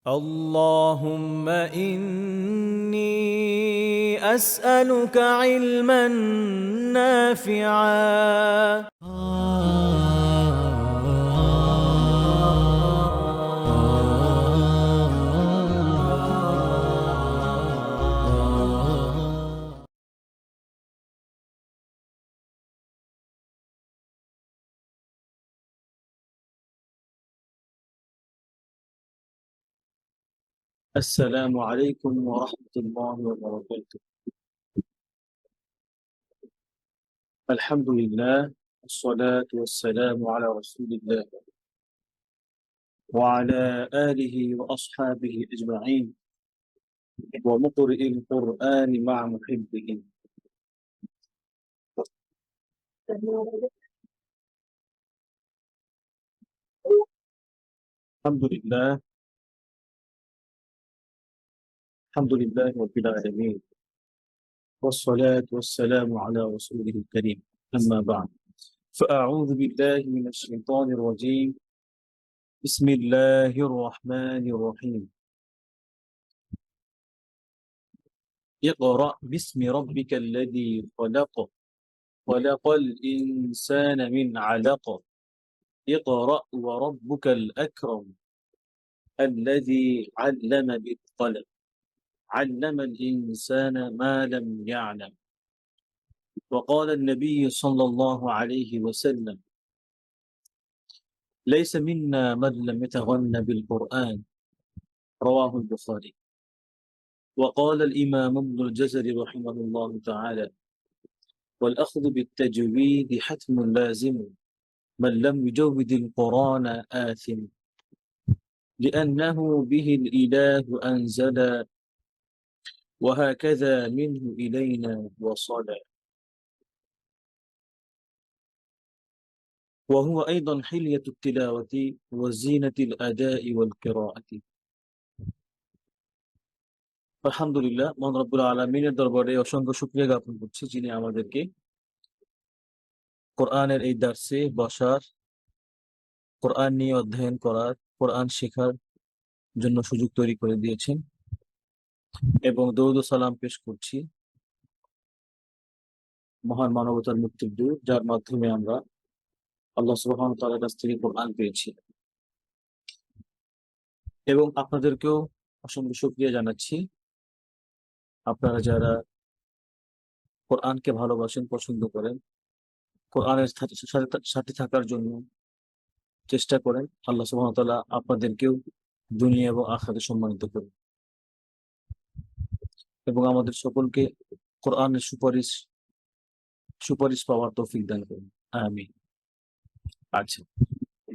اللهم إني أسألك علما نافعا. السلام عليكم ورحمة الله وبركاته. الحمد لله والصلاة والسلام على رسول الله وعلى آله وأصحابه أجمعين ومقرئ القرآن مع محبه. الحمد لله رب العالمين والصلاة والسلام على رسوله الكريم. أما بعد، فأعوذ بالله من الشيطان الرجيم. بسم الله الرحمن الرحيم. اقرأ باسم ربك الذي خلق الإنسان من علق اقرأ وربك الأكرم الذي علم بالقلم علم الإنسان ما لم يعلم. وقال النبي صلى الله عليه وسلم: ليس منا من لم يتغن بالقرآن. رواه البخاري. وقال الإمام ابن الجزري رحمه الله تعالى: والأخذ بالتجويد حتم لازم، من لم يجود القرآن آثم، لأنه به الإله أنزل، وهكذا منه إلينا وصل، وهو أيضا حلية التلاوة وزينة الأداء والقراءة. আলহামদুলিল্লাহ, মহান রব্বুল আলামিনের দরবারে অসংখ্য শুকরিয়া জ্ঞাপন করছি, যিনি আমাদেরকে কোরআনের এই দার্সে বসার, কোরআন নিয়ে অধ্যয়ন করার, কোরআন শেখার জন্য সুযোগ তৈরি করে দিয়েছেন। এবং দরুদ ও সালাম পেশ করছি মহান মানবতার মুক্তির দূত, যার মাধ্যমে আমরা আল্লাহ সুবহানাহু ওয়া তাআলার কাছ থেকে কোরআন পেয়েছি। এবং আপনাদেরকেও অসংখ্য শুকরিয়া জানাচ্ছি, আপনারা যারা কোরআনকে ভালোবাসেন, পছন্দ করেন, কোরআনের সাথে থাকার জন্য চেষ্টা করেন। আল্লাহ সুবহানাহু ওয়া তাআলা আপনাদেরকেও দুনিয়া এবং আখিরাতে সম্মানিত করুন এবং আমাদের সকলকে কোরআনের সুপারিশ পাওয়ার তৌফিক দান করুন, আমিন। আচ্ছা,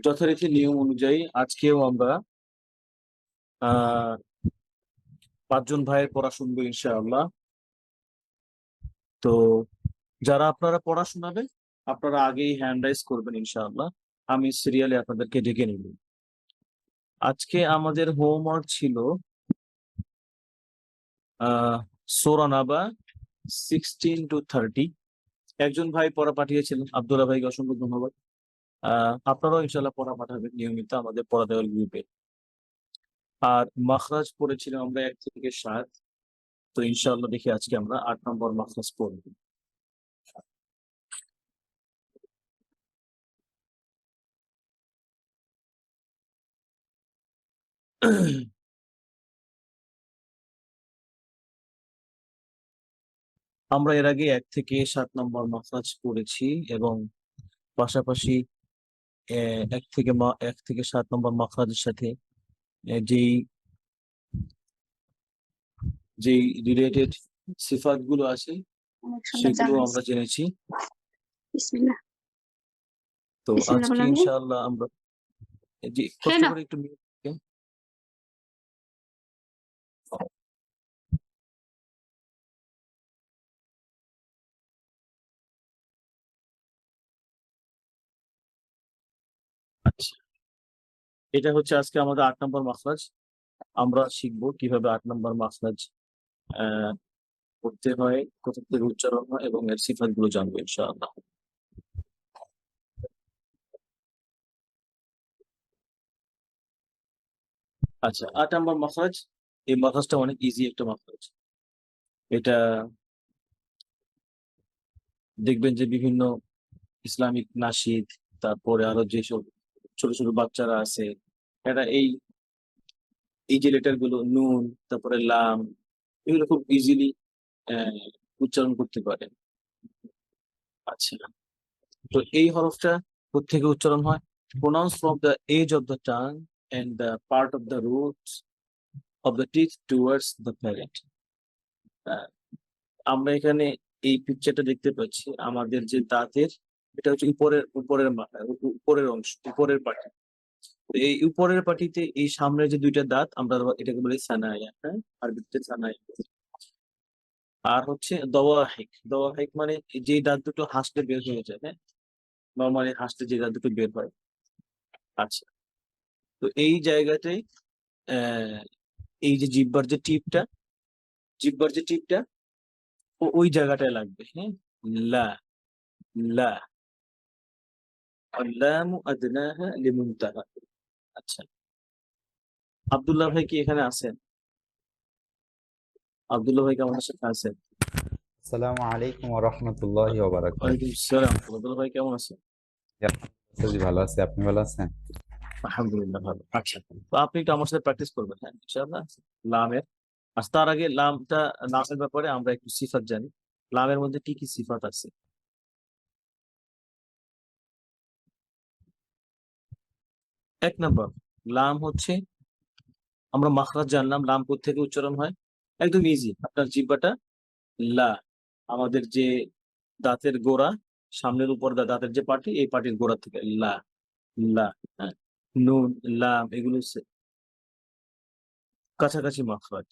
যথারীতি নিয়ম অনুযায়ী আজকেও আমরা 5 জন ভাইয়ের পড়া শুনবো ইনশাআল্লাহ। তো যারা আপনারা পড়া শোনাবেন, আপনারা আগেই হ্যান্ড রাইজ করবেন ইনশাআল্লাহ, আমি সিরিয়ালে আপনাদেরকে ডেকে নেব। আজকে আমাদের হোমওয়ার্ক ছিল সূরা নাবা 16 to 30। একজন ভাই পড়া পাঠিয়েছিলেন, আব্দুল্লাহ ভাইকে অসংখ্য ধন্যবাদ। আপনারাও ইনশাআল্লাহ পড়া পাঠাবেন নিয়মিত আমাদের পড়া দেওয়ার গ্রুপে। আর মাখরাজ পড়েছিলাম আমরা 1 থেকে 7। তো ইনশাআল্লাহ দেখি আজকে আমরা 8 নম্বর মাখরাজ পড়ব। আমরা এর আগে 1 থেকে 7 নম্বর মাখরাজ পড়েছি এবং পাশাপাশি 1 থেকে 7 নম্বর মাখরাজের সাথে যেই রিলেটেড সিফাতগুলো আছে সেগুলো আমরা জেনেছি। বিসমিল্লাহ। তো আজকে ইনশাআল্লাহ আমরা কষ্ট করে একটু আচ্ছা, এটা হচ্ছে আজকে আমাদের 8 নম্বর মাখরাজ। আমরা শিখবো কিভাবে 8 নম্বর মাখরাজ পড়তে হয়, কোথা থেকে উচ্চারণ হয় এবং এর সিফাতগুলো জানবো ইনশাআল্লাহ। আচ্ছা, 8 নম্বর মাখরাজ। এই মাখরাজটা অনেক ইজি একটা মাখরাজ। এটা দেখবেন যে বিভিন্ন ইসলামিক নাশিদ, তারপরে আরো যেসব ছোট ছোট বাচ্চারা আছে, এরা এই যে লেটার গুলো নুন, তারপরে লাম, এগুলো খুব ইজিলি উচ্চারণ করতে পারে। আচ্ছা, তো এই হরফটা কোত্থেকে উচ্চারণ হয়? Pronounce from the edge of the tongue and the part of the roots of the teeth towards the palate. আমরা এখানে এই পিকচারটা দেখতে পাচ্ছি, আমাদের যে দাঁতের, এটা হচ্ছে উপরের অংশ, উপরের পাটি। এই উপরের পাটিতে এই সামনের যে দুইটা দাঁত, আমরা এটাকে বলি সানায়া, হ্যাঁ, আরবিতে সানায়া। আর হচ্ছে দওয়াহিক। দওয়াহিক মানে যে দাঁত দুটো হাসলে বের হয়ে যায়, হ্যাঁ, নর্মালি হাসলে যে দাঁত দুটো বের হয়। আচ্ছা, তো এই জায়গাতে আহ এই যে জিহ্বার যে টিপটা ওই জায়গাটায় লাগবে, হ্যাঁ। লা, লা, আল্লামু আদনাহা লিমুনতাহা। আচ্ছা, আব্দুল্লাহ ভাই কি এখানে আছেন? আব্দুল্লাহ ভাই কি আমাদের সাথে আছেন? আসসালামু আলাইকুম ওয়া রাহমাতুল্লাহি ওয়া ওয়ালাইকুম বারাকাতুহু। আসসালাম। আব্দুল্লাহ ভাই কেমন আছেন? জি, ভালো আছি। আপনি ভালো আছেন? আলহামদুলিল্লাহ ভালো। আচ্ছা, তো আপনি একটু আমার সাথে প্র্যাকটিস করবেন, হ্যাঁ, ইনশাআল্লাহ। লামের, আচ্ছা, তার আগে নামের ব্যাপারে আমরা একটু সিফাত জানি। লামের মধ্যে কি কি সিফাত আছে? এক নম্বর, লাম হচ্ছে, আমরা মাখরাজ জানলাম, লাম কোত্থেকে উচ্চারণ হয়। একদম ইজি, আপনার জিহ্বাটা লা, আমাদের যে দাঁতের গোড়া, সামনের উপর দাঁতের যে পাটি, এই পাটির গোড়া থেকে লা, লা, হ্যাঁ। নুন, লাম, এগুলো কাছাকাছি মাখরাজ।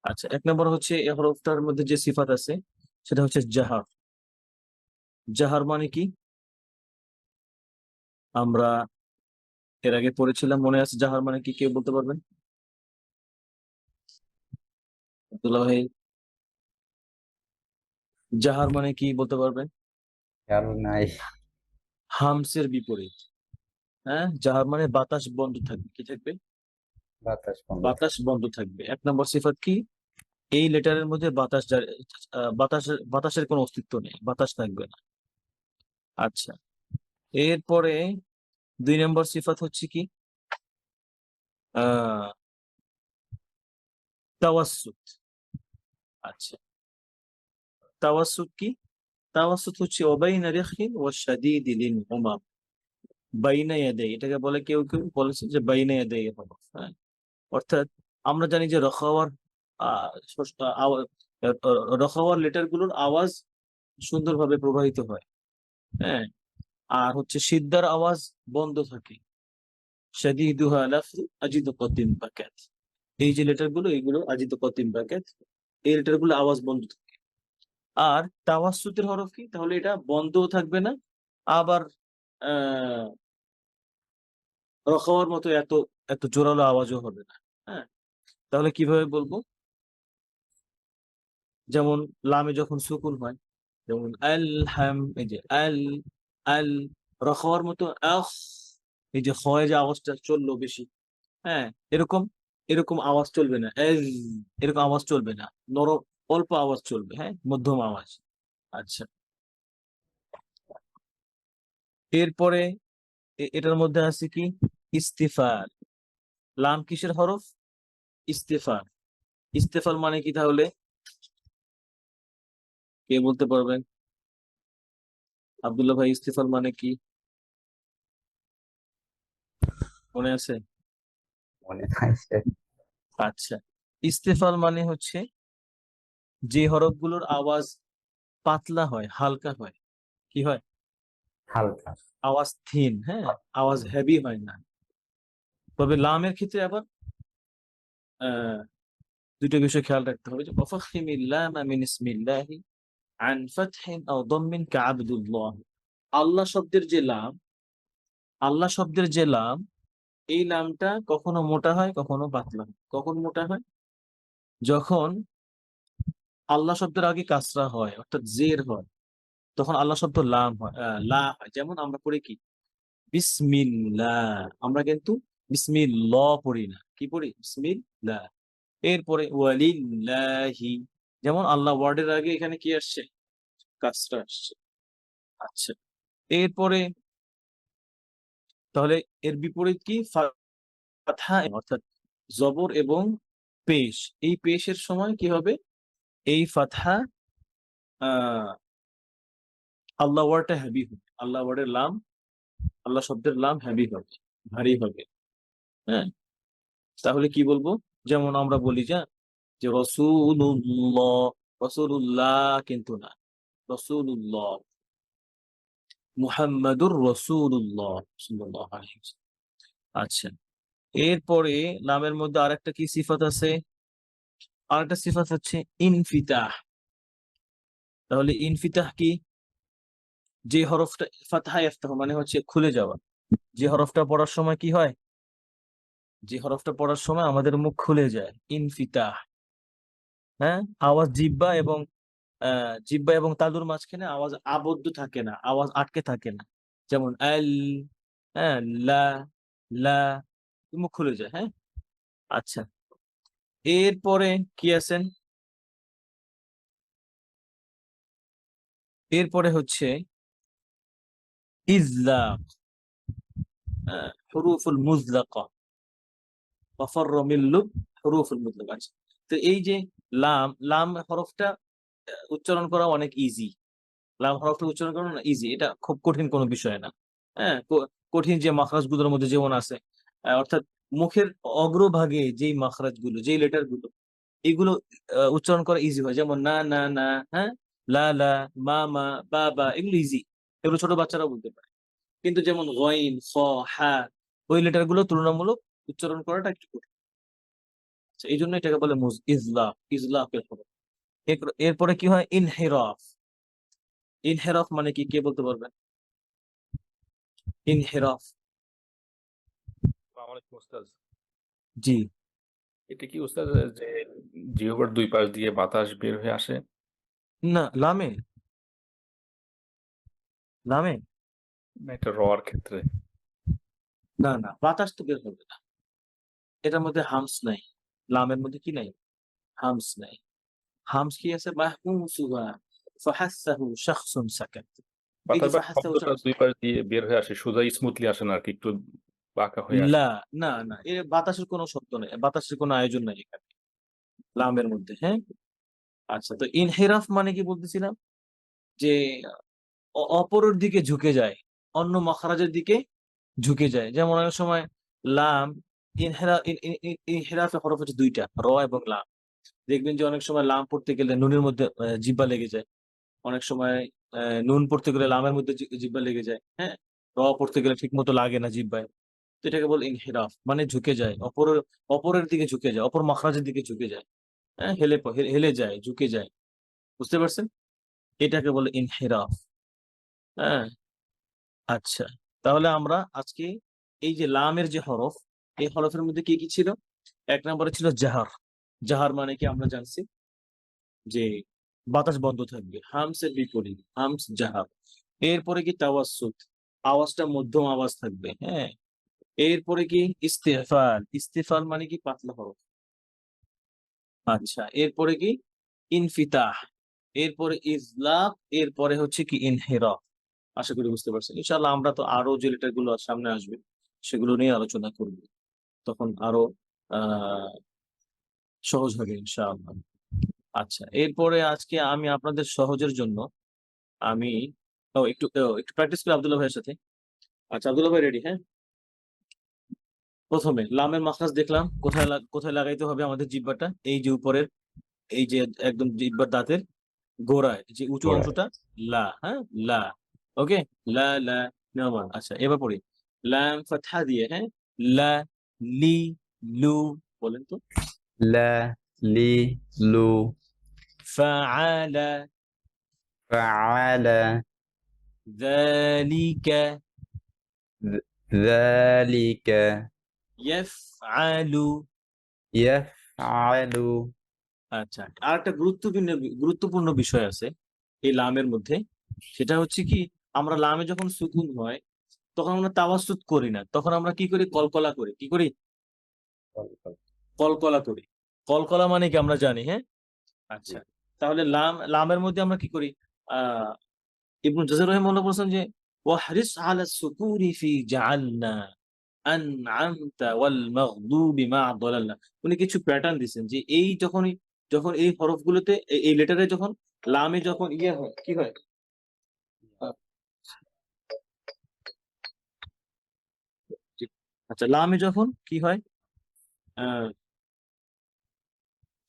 আচ্ছা, এক নম্বর হচ্ছে এই হরফটার মধ্যে যে সিফাত আছে, সেটা হচ্ছে জাহার। জাহার মানে কি? আমরা এর আগে পড়েছিলাম, মনে আছে জাহার মানে কি? কেউ বলতে পারবেন? আব্দুল্লাহ ভাই, জাহার মানে কি বলতে পারবেন? খেয়াল নাই। হামসের বিপরীত, হ্যাঁ। জাহার মানে বাতাস বন্ধ থাকবে, কি থাকবে? বাতাস বন্ধ বাতাস থাকে। বন্ধ থাকবে। এক নম্বর সিফাত কি? এই লেটারের মধ্যে বাতাসের কোনো অস্তিত্ব নেই, বাতাস থাকবে না। আচ্ছা, এরপরে 2 নম্বর সিফাত হচ্ছে কি? আহ তাওয়াসসুত। আচ্ছা, তাওয়াসসুত কি? তাওয়াসসুত হচ্ছে ওয়াবাইনা রিখলিন ওয়া শাদীদিল উমাম, বাইনা ইয়াদাই, এটাকে বলে, কেউ কেউ বলেছে যে বাইনা ইয়াদাই হরফ, হ্যাঁ। অর্থাৎ আমরা জানি যে রখাওয়ার লেটার গুলোর আওয়াজ সুন্দরভাবে প্রবাহিত হয়, হ্যাঁ। আর হচ্ছে সিদ্ধার আওয়াজ বন্ধ থাকে। শাদীদুহা লাফযু আজিদু কতিম বাকাত। এই যে লেটার গুলো, এগুলো আজিদু কতিম বাকাত, এই লেটার গুলো আওয়াজ বন্ধ থাকে। আর তাওয়াসসুতের হরফ কি? তাহলে এটা বন্ধও থাকবে না, আবার আহ রখাওয়ার মতো এত এত জোরালো আওয়াজও হবে না, হ্যাঁ। তাহলে কিভাবে বলবো? যেমন লামে যখন সুকুন হয়, যেমন এই যে আল, রখাওয়ার মতো আখ, এই যে হয় যে আওয়াজটা চললো বেশি, হ্যাঁ, এরকম এরকম আওয়াজ চলবে না। এরকম আওয়াজ চলবে না, নরম অল্প আওয়াজ চলবে, হ্যাঁ, মধ্যম আওয়াজ। আচ্ছা, এরপরে এটার মধ্যে আছে কি? ইস্তিফাল। লাম কিসের হরফ? ইস্তেফাল। ইস্তেফাল মানে কি তাহলে? কে বলতে পারবেন? আব্দুল্লাহ ভাই, ইস্তেফাল মানে কি মনে আছে? মনে নাই সে। আচ্ছা, ইস্তেফাল মানে হচ্ছে যে হরফগুলোর আওয়াজ পাতলা হয়, হালকা হয়। কি হয়? হালকা। আওয়াজ থিন, হ্যাঁ, আওয়াজ হেভি হয় না। তবে লামের ক্ষেত্রে আবার আহ দুটো বিষয় খেয়াল রাখতে হবে, যে ওয়াফাখিমিল লামা মিন ইসমিল্লাহি আন ফাতহিন আও দাম্মিন কাআবদুল্লাহ। আল্লাহ শব্দের যে লাম, আল্লাহ শব্দের যে লাম, এই লামটা কখনো মোটা হয়, কখনো পাতলা হয়। কখন মোটা হয়? যখন আল্লাহ শব্দের আগে কাসরা হয়, অর্থাৎ জের হয়, তখন আল্লাহ শব্দ লাম হয়, লা হয়। যেমন আমরা পড়ি কি? বিসমিল্লাহ, আমরা কিন্তু বিসমিল্লাহ পড়ি না, কি পড়ি? বিসমিল্লাহ। এরপরে ওয়ালিল্লাহি, যেমন আল্লাহ ওয়ার্ডের আগে এখানে কি আসছে? কাসরা আসছে। আচ্ছা, এরপরে তাহলে এর বিপরীত কি? ফাতহা, অর্থাৎ জবর এবং পেশ। এই পেশের সময় কি হবে? এই ফাতহা আহ আল্লাহ ওয়ার্ডটা হেভি হবে, আল্লাহ ওয়ার্ডের লাম, আল্লাহ শব্দের লাম হেভি হবে, ভারী হবে। হ্যাঁ, তাহলে কি বলবো? যেমন আমরা বলি যে রসুল্লাহ, রসুল্লাহ কিন্তু না, রসুল্লাহ, মুহাম্মাদুর রসুল্লাহ সাল্লাল্লাহু আলাইহি ওয়াসাল্লাম। আচ্ছা, এরপরে নামের মধ্যে আরেকটা কি সিফাত আছে? আরেকটা সিফাত হচ্ছে ইনফিতাহ। তাহলে ইনফিতাহ কি? যে হরফটা ফাতহা ইফতাহ মানে হচ্ছে খুলে যাওয়া, যে হরফটা পড়ার সময় কি হয়? যে হরফটা পড়ার সময় আমাদের মুখ খুলে যায়, ইনফিতাহ। হ্যাঁ, আওয়াজ জিহ্বা এবং তালুর মাঝখানে আওয়াজ আবদ্ধ থাকে না, আওয়াজ আটকে থাকে না। যেমন আল, হ্যাঁ, লা, লা, মুখ খুলে যায়। হ্যাঁ, আচ্ছা, এরপরে কি আছেন? এরপরে হচ্ছে ইজলাক, হুরুফুল মুজলাকা, ওয়াফাররা মিন লুব হুরুফুল মুজলাকা। আচ্ছা, তো এই যে লাম, লাম হরফটা উচ্চারণ করা অনেক ইজি। লাম হরফটা উচ্চারণ করা না ইজি, এটা খুব কঠিন কোনো বিষয় না। হ্যাঁ, কঠিন যে মাখরাজগুলোর মধ্যে যেমন আছে, অর্থাৎ মুখের অগ্রভাগে যেই মাখরাজগুলো, যেই লেটার গুলো, এগুলো উচ্চারণ করা ইজি হয়। যেমন না, না, না, হ্যাঁ, লা, লা, মা, মা, বা, বা, এগুলো ইজি, এগুলো ছোট বাচ্চারাও বলতে পারে। কিন্তু যেমন গইন, খ, হা, ওই লেটার গুলো তুলনামূলক উচ্চারণ করাটা একটু কঠিন। আচ্ছা, এই জন্য এটাকে বলে ইজলাক, ইজলাকের হরফ। এরপরে কি হয়? ইনহিরাফ। ইনহেরাফ মানে কি, কে বলতে পারবেন? ইনহেরাফ, আসসালামু উস্তাদ, জি, এটা কি উস্তাদ যে জিহ্বার দুই পাশ দিয়ে বাতাস বের হয়ে আসে? না, লামে, লামে, না, এটা রওয়ার ক্ষেত্রে। না, না, বাতাস তো বের হবে না, এটার মধ্যে হামস নাই। লামের মধ্যে কি নাই? হামস নাই। হামস কি আছে? মাহমুসুহা ফাহাসসাহু শাখসুন সাকাত। এই যে বাতাস বা ফাহাসসাহু শব্দটা শাখসুন, দুই পাশ দিয়ে বের হয়ে আসে, সোজা স্মুথলি আসে না আর কি, একটু বাঁকা হয়ে আসে। লা, না, না, এর বাতাসের কোনো শব্দ নেই, বাতাসের কোনো আয়োজন নাই এখানে লামের মধ্যে। হ্যাঁ, আচ্ছা, তো ইনহেরাফ মানে কি বলতেছিলাম? যে অপরের দিকে ঝুঁকে যায়, অন্য মাখরাজের দিকে ঝুঁকে যায়। যেমন অনেক সময় লাম, ইনহেরাফের হরফ হচ্ছে দুইটা, র এবং লাম। দেখবেন যে অনেক সময় লাম পড়তে গেলে নুনের মধ্যে জিহ্বা লেগে যায়, অনেক সময় নুন পড়তে গেলে লামের মধ্যে জিহ্বা লেগে যায়। হ্যাঁ, র পড়তে গেলে ঠিক মতো লাগে না জিহ্বায়। তো এটাকে বলে ইনহিরাফ, মানে ঝুঁকে যায়, অপরের দিকে ঝুঁকে যায়, অপর মাখরাজের দিকে ঝুঁকে যায়। হ্যাঁ, হেলে যায়, ঝুঁকে যায়। বুঝতে পারছেন? এটাকে বলে ইনহিরাফ। হ্যাঁ, আচ্ছা, তাহলে আমরা আজকে এই যে লামের যে হরফ, এই হরফের মধ্যে কি কি ছিল? এক নম্বরে ছিল জাহার। জাহার মানে কি আমরা জানছি যে বাতাস বন্ধ থাকবে, হামসের বিপরীত হামস, জাহার। এরপরে কি তাওয়াসসুত, আওয়াজটা মধ্যম আওয়াজ থাকবে। হ্যাঁ, এরপরে কি ইস্তেফাল, ইস্তেফাল মানে কি পাতলা হরফ। আচ্ছা, এরপরে কি ইনফিতাহ, এরপরে ইজলাক, এরপরে হচ্ছে কি ইনহিরাফ। আশা করি বুঝতে পারছেন। ইনশাআল্লাহ আমরা তো আরো যে লেটার গুলো সামনে আসবে সেগুলো নিয়ে আলোচনা করব, তখন আরো আহ সহজ হবে ইনশাআল্লাহ। আচ্ছা, এরপরে আজকে আমি আপনাদের সহজের জন্য আমি একটু প্র্যাকটিস করি আব্দুল্লাহ ভাইয়ের সাথে। আচ্ছা, আব্দুল্লাহ ভাই রেডি? হ্যাঁ, প্রথমে লামের মাখরাজ দেখলাম, কোথায় লাগাইতে হবে আমাদের জিহ্বাটা? এই যে উপরের, এই যে একদম জিহ্বার দাঁতের গোড়ায় যে উঁচু গোড়ায়। অংশটা, লা। হ্যাঁ, লা, ওকে, লা, লা, নরমাল। আচ্ছা, এবার পড়ি লাম ফাতহা দিয়ে। হ্যাঁ, লা, লি, লু, বলেন তো। লা, লি, লু, ফাআলা, ফাআলা, যালিকা, যালিকা, ইয়াফআলু। ইয়াফআলু। আচ্ছা, আর একটা গুরুত্বপূর্ণ বিষয় আছে এই লামের মধ্যে, সেটা হচ্ছে কি, আমরা লামে যখন সুকুন হয় তখন আমরা তাওয়াসুত করি না, তখন আমরা কি করি? কলকলা করি। কি করি? কলকলা করি। কলকলা মানে কি আমরা জানি, হ্যাঁ? আচ্ছা, তাহলে লামের মধ্যে আমরা কি করি? আহ ইবনু জাযর রাহিমাহুল্লাহ বলেছেন যে ওয়াহরিস আলা সুকুরি ফি জাআলনা আনআমতা ওয়াল মাগদুবি মা দালালনা। উনি কিছু প্যাটার্ন দিয়েছেন যে এই যখন এই হরফগুলোতে এই লেটারে যখন লামে যখন ইয়ে হয়, কি হয়? আহ, জি। আচ্ছা, লামে যখন কি হয়? আহ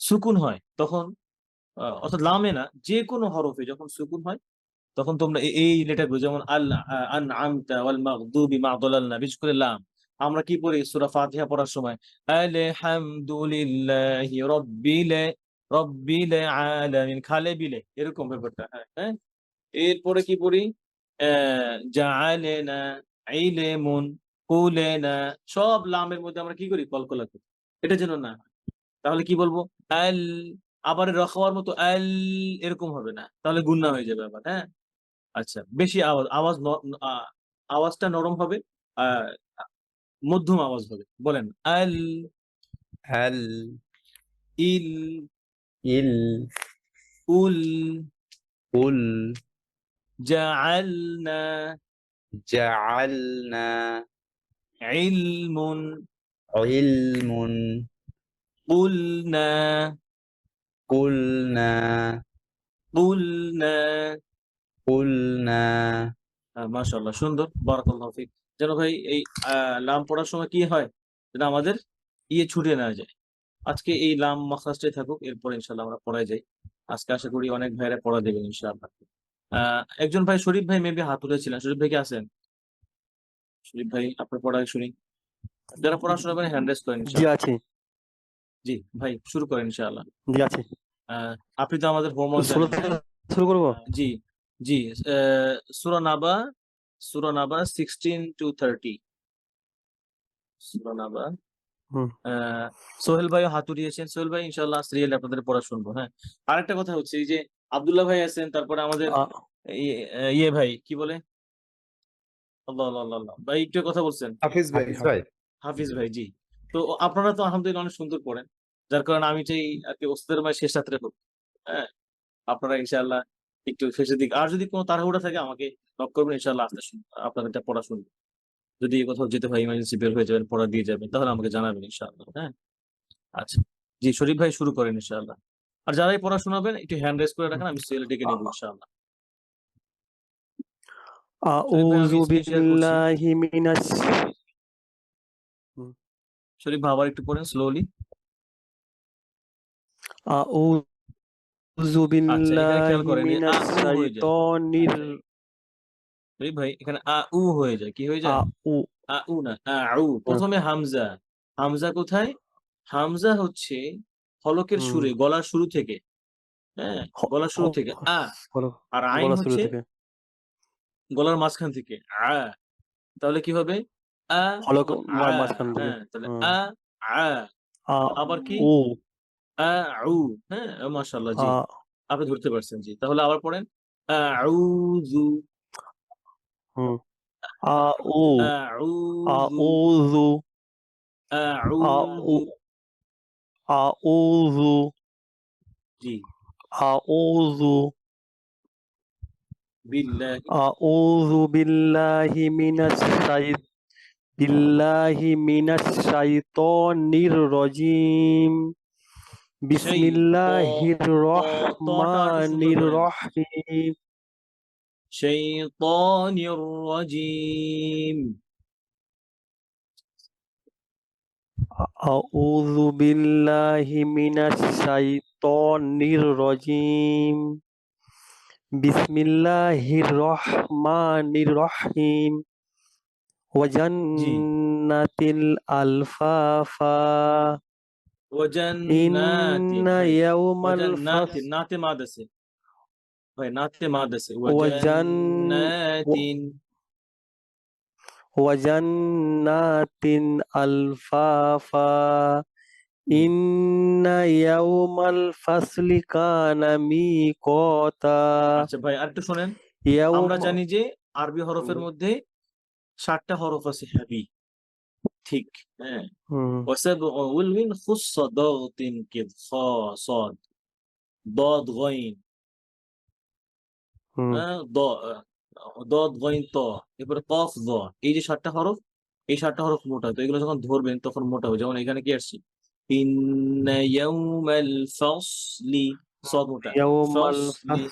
সুকুন হয়, তখন অর্থাৎ লামে না, যে কোনো হরফে যখন সুকুন হয় তখন তোমরা এই লেটারগুলো যেমন আনআমতা ওয়াল মাগদুবি মা দালালনা, বিশেষ করে লাম আমরা কি পড়ি সূরা ফাতিহা পড়ার সময়? আলহামদুলিল্লাহি রব্বিল আলামিন, খালে বিলে এরকম ব্যাপারটা, হ্যাঁ হ্যাঁ। এরপরে কি পড়ি? জাআলানা ইলমুন কুলানা, সব লামের মধ্যে আমরা কি করি? কলকলা করি। এটা যেন না হয়। তাহলে কি বলবো? আল, আবার রখাওয়ার মতো আল এরকম হবে না, তাহলে গুন্না হয়ে যাবে আবার, হ্যাঁ? আচ্ছা, বেশি আওয়াজটা নরম হবে, আহ মধ্যম আওয়াজ হবে। বলেন আল, আল ইল, ইল উল, উল জাআলনা, জাআলনা ইলমুন, ইলমুন কুলনা, কুলনা কুলনা। কুলনা। মাশাআল্লাহ, সুন্দর, বারাকাল্লাহু ফিক। যেন ভাই এই লাম পড়ার সময় কি হয়? যেন আমাদের ইয়ে ছুটে না যায়। আজকে এই লাম মাখরাজটাই থাকুক, এরপর ইনশাআল্লাহ আমরা পড়ায় যাই। আজকে আশা করি অনেক ভাইরা পড়া দেবেন ইনশাআল্লাহ। একজন ভাই শরীফ ভাই মেবি হাত তুলেছিলেন। শরীফ ভাই কি আছেন? শরীফ ভাই আপনার পড়া শুনি। যারা পড়াশোনা করেন হ্যান্ড রেজ করেন জি ইনশাআল্লাহ। আছি, জি ভাই, শুরু করেন ইনশাআল্লাহ। জি আছি। আপনি তো আমাদের হোমওয়ার্ক ষোলো জানেন, থেকে হ্যাঁ? শুরু করবো। জি, জি। সূরা নাবা, সূরা নাবা 16 to 30। সূরা নাবা। হুম। সোহেল ভাই হাত উঠিয়েছেন। সোহেল ভাই ইনশাআল্লাহ সিরিয়ালে আপনাদের পড়া শুনবো, হ্যাঁ? আরেকটা কথা হচ্ছে এই যে আব্দুল্লাহ ভাই আছেন, তারপরে আমাদের আ, ইয়ে ভাই কি বলে? আল্লাহ আল্লাহ আল্লাহ আল্লাহ। ভাই একটু কথা বলছেন। হাফিজ ভাই, হাফিজ ভাই, হাফিজ ভাই, জি। তো আপনারা তো আলহামদুলিল্লাহ অনেক সুন্দর পড়েন। যার কারণে আমি চাই আরকি ওস্তাদের মাঝে শেষ রাত্রে হোক। হ্যাঁ? আপনারা ইনশাআল্লাহ একটু শেষের দিকে, আর যদি কোনো তাড়াহুড়া থাকে আমাকে নক করবেন, ইনশাআল্লাহ আপনাদেরটা পড়া শুনবো। যদি কোথাও যেতে হয়, ইমার্জেন্সি বের হয়ে যাবেন, পড়া দিয়ে যাবেন, তাহলে আমাকে জানাবেন ইনশাআল্লাহ, হ্যাঁ? আচ্ছা। জি, শরীফ ভাই শুরু করেন ইনশাআল্লাহ। আর যারাই পড়া শোনাবেন একটু হ্যান্ড রেজ করে রাখেন, আমি সিরিয়ালে ডেকে নেব ইনশাআল্লাহ। শরীফ ভাই, আমি আউযু স্ক্রিন শেয়ার করছি। বিল্লাহি মিনাশ হুম, শরীফ ভাই আবার একটু পড়েন স্লোলি। আউযু আচ্ছা, এখানে খেয়াল বিল্লাহি করেন এই আ মিনাশ উ হয়ে যায়। শাইতানির আচ্ছা, শরীফ ভাই এখানে আ উ হয়ে যায়। কি হয়ে যায়? আউ আ উ না, আউ। প্রথমে হামজা। হামজা কোথায়? হামজা হচ্ছে হলকের হুম, সুরে, গলার শুরু থেকে, হ্যাঁ? হ- গলার শুরু হ- থেকে আ। বলো, আর আইন গলা শুরু হচ্ছে থেকে গলার মাঝখান থেকে আ। তাহলে কি হবে? আ, হলক আবার আ, মাঝখান থেকে। হ্যাঁ? তাহলে হুম, আ, আ। আ আবার কি? উ আউ, হ্যাঁ? মাশাআল্লাহ, আ জি। আপনি ধরতে পারছেন, জি। তাহলে আবার পড়েন। আউযু, হুম, আ উ আউযু, আউযু আউ আউযু। আউযু জি, আউযু বিল্লাহি, আউযু বিল্লাহি মিনাশ শাইতানির রাজিম। সেই বিসমিল্লাহির তটা একটু সুন্দর রহমানির করেন। রহিম। শাইতানির রাজিম। আউযু বিল্লাহি মিনাশ শাইতানির রাজিম। বিসমিল্লাহির রহমানির রহিম। জি। ওয়াজান্নাতিল আলফাফা। ওয়াজান্নাতিন, ইন্না ভাই। ইয়াওমাল ফাস ওয়াজান্নাতিন, নাতে মাদ আছে। ভাই নাতে মাদ আছে। ওয়াজান ওয়াজান্নাতিন। ওয়াজান্নাতিন আলফাফা। হুম। ইন্না ইয়াওমাল ফাসলি কানা মিকাতা। আচ্ছা ভাই, আরেকটু শোনেন। আমরা ইয়াওম জানি যে আরবি হরফের মধ্যে 7টা হরফ আছে হ্যাভি, ঠিক, হ্যাঁ। হুম وسبع علو خص ضغط كذ خا صاد ضاد غين হুম দদ গইন ত, এরপরে কফ দ, এই যে 7টা হরফ, এই 7টা হরফ মোটা, তো এগুলো যখন ধরবেন তখন মোটা হবে। যেমন এখানে কি আসছে, ইন্না ইয়াউমাল ফাসলি, সদ মোটা, ইয়াউমাল ফাসলি,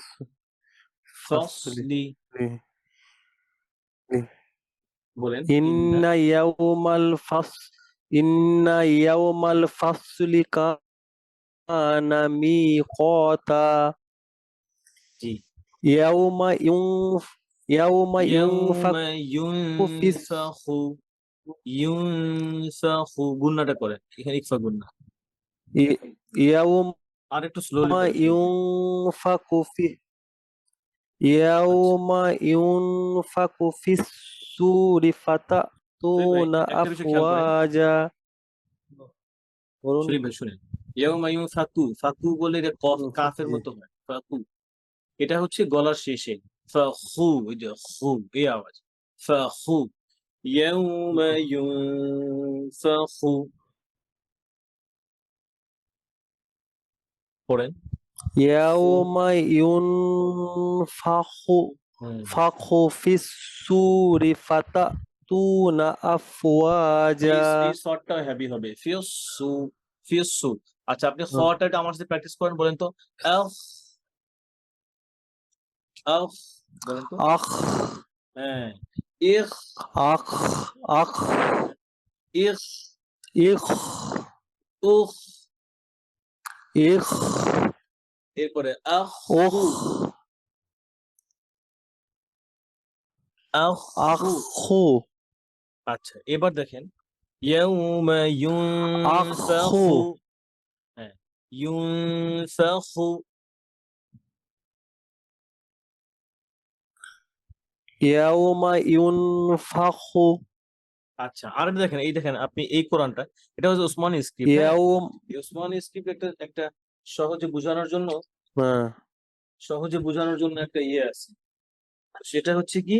ফাসলি ফাসলি, বলেন ইন্না ইয়াউমাল ফাসলি কানা মিকাতা জি, ইয়াউমা ইয়াউমা ইউনফাকু ফিস ইউনফাখু, ইউনফাখু গুন্নাটা করেন, এখানে ইকফা গুন্না, ইয়াউমা আর একটু স্লোলি করেন শুরুতে। ইউনফাকু ফি আচ্ছা, ইয়াউমা ইউনফাকু ফিস সূরি শরীফ ভাই ফাতাতুনা একটা বিষয় খেয়াল করেন, আফওয়াজা বলুন শরীফ ভাই শুনেন, ইয়াউমা ইউনফাকু, ফাকু বলে এটা কফ কাফের জি মতো হয়, ফাকু, এটা হচ্ছে গলার শেষে, ফাখু, এই যে খু, এই আওয়াজ, ফাখু, ইয়াউমা ইউনফাখু, পড়েন, খু, ইয়াউমা ইউনফাখু হুম, ফিস সূরি ফাতাতুনা আফওয়াজা এই শর্টটা হেভি হবে, ফিয়সু, ফিয়সু। আচ্ছা, আপনি খটা এটা আমার সাথে প্র্যাকটিস করেন, বলেন তো, আফ, আফ, বলেন তো, আখ হ্যাঁ, ইখ, আখ আখ ইখ, ইখ উখ, ইখ এরপরে উখ আখু, আখু। আখু আচ্ছা, এবার দেখেন, ইয়াউমা আখু ইউনফাখু, হ্যাঁ, ইউনফাখু, ইয়াউমা ইউনফাখু আচ্ছা, আর একটা দেখেন, এই দেখেন আপনি এই কোরআনটা, এটা হচ্ছে ওসমানী স্ক্রিপ্ট, হ্যাঁ, ইয়াউম এই ওসমানী স্ক্রিপ্ট একটা একটা সহজে বোঝানোর জন্য, হ্যাঁ সহজে বোঝানোর জন্য একটা ইয়ে আছে, সেটা হচ্ছে কি,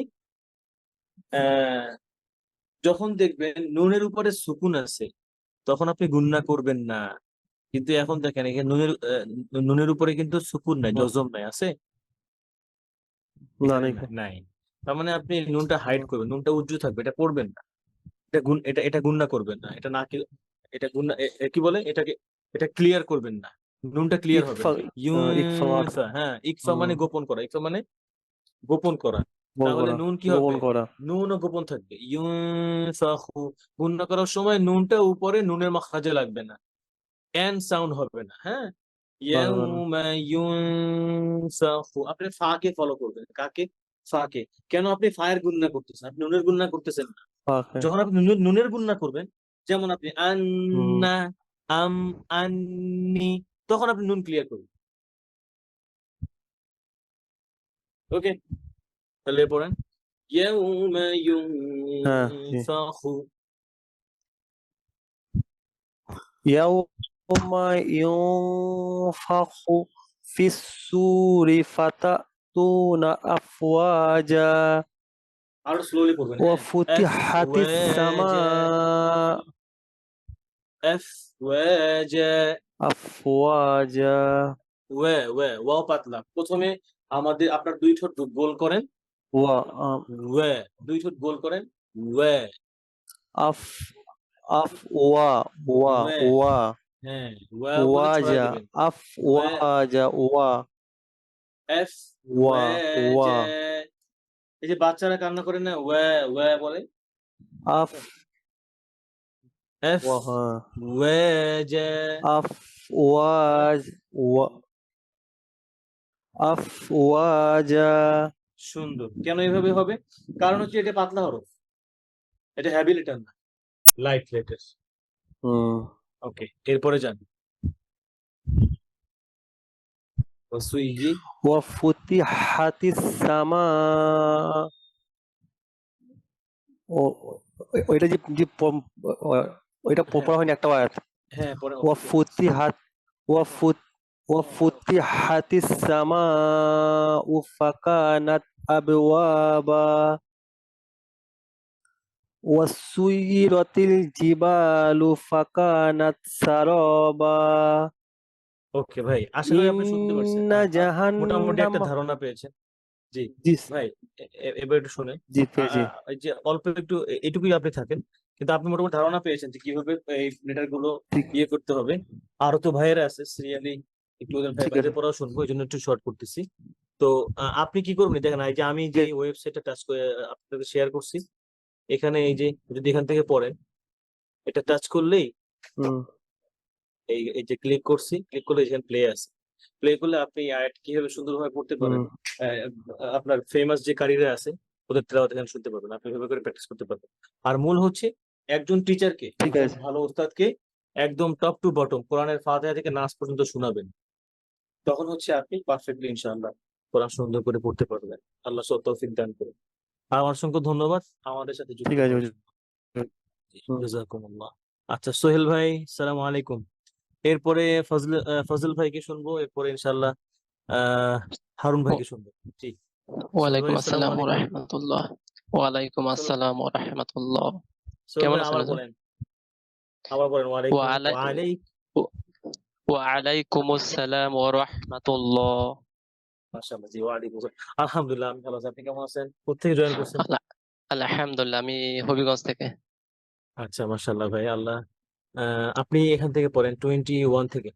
আহ যখন দেখবেন নুনের উপরে সুকুন আছে তখন আপনি গুণনা করবেন না, কিন্তু এখন দেখেন এখানে নুনের উপরে কিন্তু সুকুন নাই, জজম নাই, আছে না এখানে নেই নাই, তার মানে আপনি নুনটা হাইড করবেন, নুনটা উজ্জু থাকবে, এটা পড়বেন না, এটা গুণনা করবেন না, এটা না কি, এটা গুণনা কি বলে এটাকে, এটা ক্লিয়ার করবেন না, নুনটা ক্লিয়ার হবে ইকফা না, ইকফা ইউনফা, হ্যাঁ, ইকফা মানে গোপন করা, ইকফা মানে গোপন করা, গোপন তাহলে করা নুন কি গোপন হবে, করা নুনও গোপন থাকবে, ইউনফাখু, গুণনা করার সময় নুনটা উপরে নুনের মাখরাজে লাগবে না, এন সাউন্ড হবে না, হ্যাঁ, লাগবে না ইয়াউমা ইউনফাখু, আপনি ফাকে ফলো করবেন, কাকে, ফাকে, কেন আপনি ফায়ের গুণনা করতেছেন, আপনি নুনের গুণনা করতেছেন না, ফাঁকে যখন আপনি নুনের গুণনা করবেন, যেমন আপনি হুম আন্না, আম, আন্নি, তখন আপনি নুন ক্লিয়ার করবেন, ওকে, তাহলে পড়েন, ইয়াউমা হ্যাঁ জি ইউনফাখু, ইয়াউমা ইউনফাখু ফিস সূরি ফাতাতুনা আফওয়াজা আরো স্লোলি পড়বেন, ওয়া হ্যাঁ, ফুতিহাতিস সামাউ আফওয়াজা, আফওয়াজা ওয়াও পাতলা, প্রথমে আমাদের আপনার দুই ঠোঁট গোল করেন, ওয়া দুই ঠোঁট গোল করেন, ওয়ে, আফ আফ ওয়া ওয়া ওয়ে, ওয়া হ্যাঁ, ওয়া বলে ছড়াই ওয়াজা দিবেন, আফ ওয়ে, ওয়াজা ওয়া এফ, ওয়া ওয়া ওয়াজা, এই যে বাচ্চারা কান্না করে না, ওয়া বলে, আফ এফ, ওয়া হ্যাঁ ওয়াজা, আফ ওয়াজ ওয়া আফ ওয়াজা সুন্দর, কেন এইভাবে হবে, কারণ হচ্ছে এটা পাতলা হরফ, এটা হ্যাভি লেটার না, লাইট লেটার, হুম ওকে, এরপরে যান, ওয়াসুইজি, ওয়া ফুতিহাতিস সামা ও ওইটা যে যে ওইটা হ্যাঁ, পড়া হয়নি একটা আয়াত হ্যাঁ, পরে ওয়া ফুতিহাত ওয়া ফুতিহাতিস সামাউ ফাকানাত আবওয়াবা ওয়াসুইরাতিল জিবালু ফাকানাত সারাবা। ওকে ভাই, আশা করি আপনি শুনতে পারছেন। ইন্না মোটামুটি একটা জাহান্নামা। ধারণা পেয়েছেন। জি জি ভাই, এবার একটু শুনেন। জি পেয়েছি। এই যে অল্প একটু এটুকুই আপনি থাকেন, কিন্তু আপনি মোটামুটি ধারণা পেয়েছেন যে কিভাবে এই লেটার গুলো ঠিক ইয়ে করতে হবে। আরো তো ভাইয়েরা আছে সিরিয়ালি, একটু ওদের ঠিক ভাইদের আছে। পড়াও শুনবো, এই জন্য একটু শর্ট করতেছি। তো আপনি কি করবেন দেখেন, এই যে আমি যে ওয়েবসাইটটা টাচ করে আপনাদের শেয়ার করছি, এখানে এই যে যদি এখান থেকে পড়েন, এটা টাচ করলেই হুম এই এই যে ক্লিক করছি, ক্লিক করলে এখানে প্লে আছে। প্লে করলে আপনি আয়াত কিভাবে সুন্দরভাবে পড়তে পারেন, হুম আপনার ফেমাস যে কারিরা আছে ওদের তেলাওয়াত এখানে শুনতে পারবেন, আপনি এভাবে করে প্র্যাকটিস করতে পারবেন। আর মূল হচ্ছে একজন টিচারকে, ঠিক একজন আছে। ভালো ওস্তাদকে একদম টপ টু বটম কোরআনের ফাতিহা থেকে নাস পর্যন্ত শোনাবেন, তখন হচ্ছে আপনি পারফেক্টলি ইনশাআল্লাহ কোরআন সুন্দর করে পড়তে পারবেন। আল্লাহ তৌফিক দান করে। আর অসংখ্য ধন্যবাদ আমাদের সাথে যুক্ত ঠিক আছে হওয়ার হুজুর। জন্য। হুম। জাযাকুমুল্লাহ। আচ্ছা সোহেল ভাই, সালাম আলাইকুম। এরপরে ফজল ভাইকে শুনবো, এরপরে ইনশাআল্লাহ হারুন ভাইকে শুনবো। জি সোহেল ভাই, ওয়ালাইকুম আসসালামু আসসালাম আলাইকুম। রাহমাতুল্লাহ। ওয়ালাইকুম সোহেল আসসালাম রাহমাতুল্লাহ। সোহেল কেমন ভাই, আছেন আবার হুজুর? বলেন, আবার বলেন। ওয়ালাইকুম ওয়ালাই ওয়ালাইক ওয়ালাইকুম আসসালাম রাহমাতুল্লাহ। মাশাআল্লাহ। জি ওয়ালাইকুম আসসালাম। আলহামদুলিল্লাহ আমি ভালো আছি, আপনি কেমন আছেন? কোথেকে জয়েন করছেন? আলহামদুলিল্লাহ, আমি হবিগঞ্জ থেকে। আচ্ছা মাশাআল্লাহ ভাই, আল্লাহ আপনি এখান থেকে পড়েন 21 থেকে।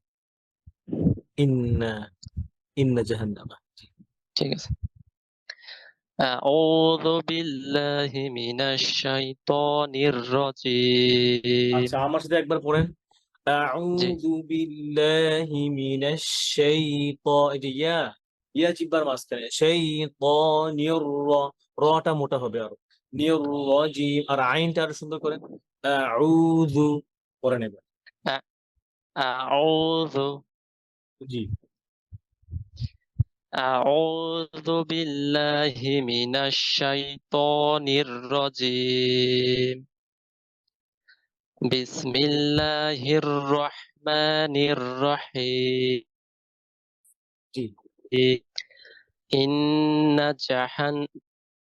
ইন্না ইন্না জাহান্নামা। ঠিক আছে। আউযু বিল্লাহি মিনাশ শাইতানির রাজীম। আচ্ছা আমার সাথে একবার পড়েন। জি আউযু বিল্লাহি মিনাশ এই যে ইয়া জিব্বার মাঝখানে শাইতানির রটা মোটা হবে আরো, নির রাজিম। আর আইনটা আরো সুন্দর করেন। আউযু পড়েন এবার। আ- আউযু জি আউযু বিল্লাহি মিনাশ শাইতানির রাজীম। বিসমিল্লাহির রহমানির রহিম। জি ইন্না জাহান যা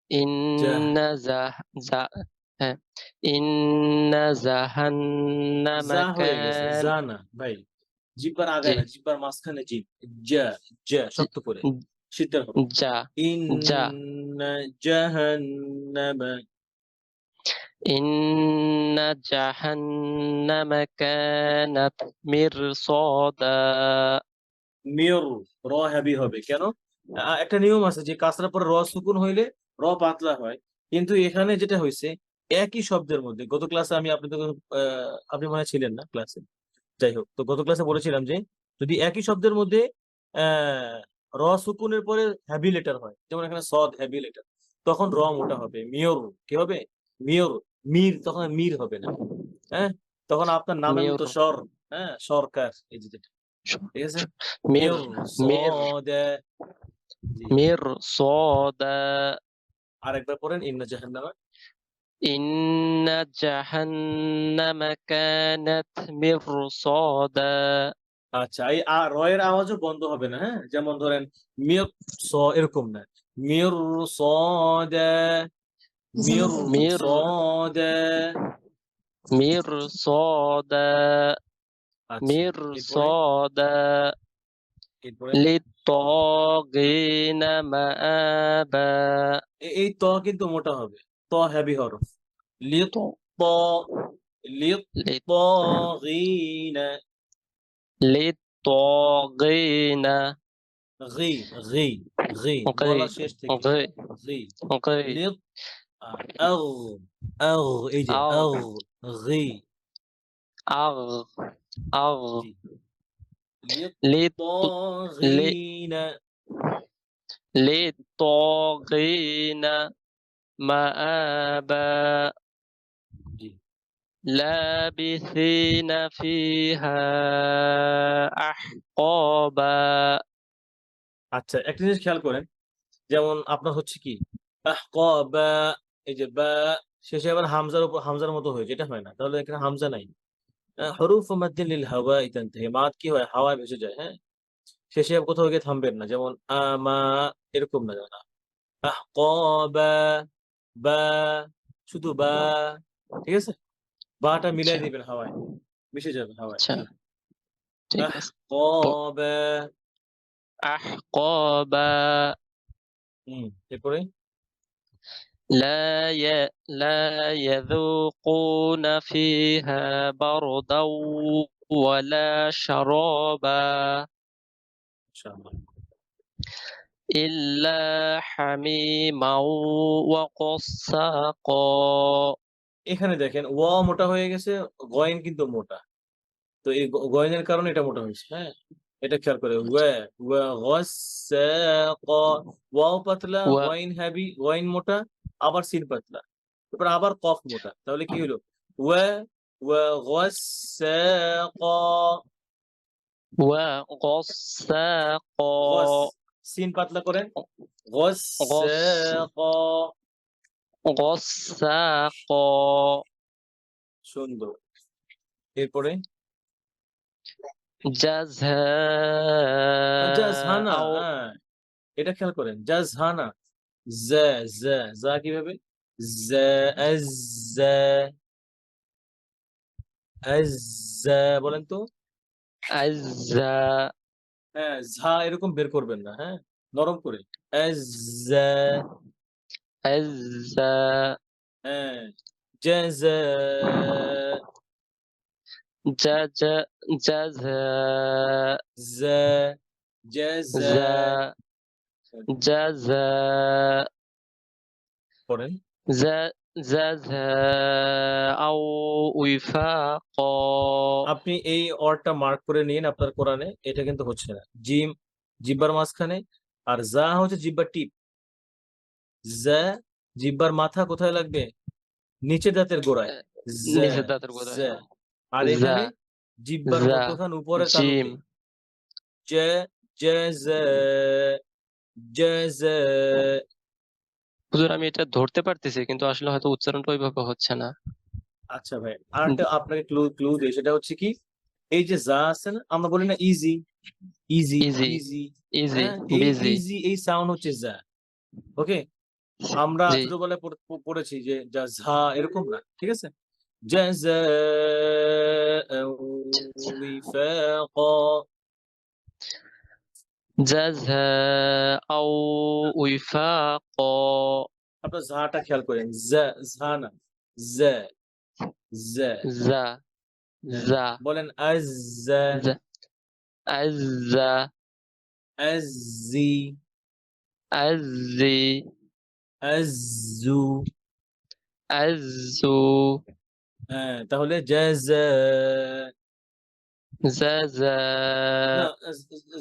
ইন্না জাহ জা হ্যাঁ ইন্না জাহান্নামা যা হয়ে গেছে, কান যা না ভাই, জিব্বার জি আগায় না, জিব্বার মাঝখানে জিব। যা যা জি শক্ত করে শীতের হবে। যা যা ইন্না জাহান্নামা। ইন্না জাহান্নামা কানাত মিরসাদা। মেয়র র হ্যাভি হবে কেন? একটা নিয়ম আছে যে কাছরা পরে র সুকুন হইলে র পাতলা হয়, কিন্তু এখানে যেটা হয়েছে একই শব্দের মধ্যে, গত ক্লাসে আমি আপনাদের আপনি মনে হয় ছিলেন না ক্লাসে, যাই হোক, তো গত ক্লাসে বলেছিলাম যে যদি একই শব্দের মধ্যে র সুকুনের পরে হ্যাভি লেটার হয়, যেমন এখানে সদ হ্যাভি লেটার, তখন র মোটা হবে, মিয়র কি হবে, মিয়র, মির তখন মির হবে না। হ্যাঁ, তখন আপনার নামের মির মতো সর, হ্যাঁ সরকার, এই যে যেটা, ঠিক আছে। মির মির মির সদা। জি মিরসাদা। আরেকবার পড়েন ইন্না জাহান্নামা। ইন্না জাহান্নামা কানাত মিরসাদা। আচ্ছা এই র এর আওয়াজও বন্ধ হবে না, হ্যাঁ, যেমন ধরেন মির স এরকম না, মির সদা, মির মির সদা। মিরসাদা আচ্ছা এরপরে, মিরসাদা এরপরে লিত্তাগিনা মাআবা। এই ত কিন্তু মোটা হবে, ত হ্যাভি হরফ। লিত তো- ত লিত লিত- তাগিনা। লিত্তাগিনা গি গি গি ওকে গলা শেষ থেকে ওকে গি। ওকে লিত আগ আগ, এই যে আগ আগ গি। আগ আগ জি লিত লিত লি তাগিনা। লিত্তাগিনা মাআবা জি লাবিথিনা ফিহা আহকাবা। আচ্ছা একটা জিনিস খেয়াল করেন, যেমন আপনার হচ্ছে কি বা, এই যে বা শেষে আবার হামজার উপর হামজার মতো হয়েছে, এটা হয় না, তাহলে এখানে হামজা নাই। হরুফ মাদ্দিন লিল হাওয়া ইতানতাহি, মাদ কি হয় হাওয়ায় ভেসে যায়, হ্যাঁ, শেষে আবার কোথাও গিয়ে থামবেন না, যেমন আমা এরকম না, যেমন আহকাবা, বা শুধু বা, ঠিক আছে? বাটা মিলাই আচ্ছা দিবেন হাওয়ায়, মিশে যাবে হাওয়ায়। আচ্ছা ঠিক আছে আহকাবা। আহকাবা এরপরে لا يذوقون فيها بردا ولا شرابا ইনশাআল্লাহ। إلا حميما وغساقا এখানে দেখেন ওয়া মোটা হয়ে গেছে, গয়েন কিন্তু মোটা। তো এই গয়েনের কারণে এটা মোটা হয়েছে, হ্যাঁ? এটা খেয়াল করে ওয়া গাসাকা, ওয়াও পাতলা, و গয়েন হেভি, গয়েন মোটা, আবার সিন পাতলা। এরপর আবার কফ মোটা। তাহলে কি হলো? ওয়া গাসাকা, وغساقا গস, সিন পাতলা করেন, গাসাকা। غساقا সুন্দর। এরপরে জাজহানা, جزاء হ্যাঁ, এটা খেয়াল করেন, জাজহানা, যা কিভাবে? যা বলেন তো। أزا হ্যাঁ, ঝা এরকম বের করবেন না, হ্যাঁ, নরম করে। আজ্জা, أزا হ্যাঁ, জাযা, جزاء যা, জাযা, جزاء পড়েন। جزاء وفاقا আপনি এই অরটা মার্ক করে নিন আপনার কোরআনে, এটা কিন্তু হচ্ছে না। জিম জিহ্বার মাঝখানে, আর যা হচ্ছে জিহ্বার টিপ। যা জিহ্বার মাথা কোথায় লাগবে? নিচের দাঁতের গোড়ায়। যা, নিচের দাঁতের গোড়ায় যা। আর যা এখানে জিহ্বার যা মধ্যখান উপরের জিম তালুতে। জা, জাযা, জাযা। হুজুর আমি এটা ধরতে পারতেছি কিন্তু আসলে হয়তো উচ্চারণটা ওইভাবে হচ্ছে না আচ্ছা ভাই, আরেকটা আপনাকে ক্লু দিই, সেটা হচ্ছে কি, এই যে যা আছে না, আমরা বলি না easy, easy, easy easy, easy হ্যাঁ, এই বিজি ইজি এই সাউন্ড হচ্ছে যা। ওকে, আমরা জি ছোটবেলায় পড়েছি যে যা ঝা এরকম না, ঠিক আছে? জাযাআ উইফাকা। جزاء وفاقا আপনার ঝাটা খেয়াল করেন, ঝা না, যা, যা। زا হ্যাঁ, زا বলেন আজ্জা, زا أزا আজ্জি, أزي আজ্জু। أزو হ্যাঁ, তাহলে জাযা, زازا না,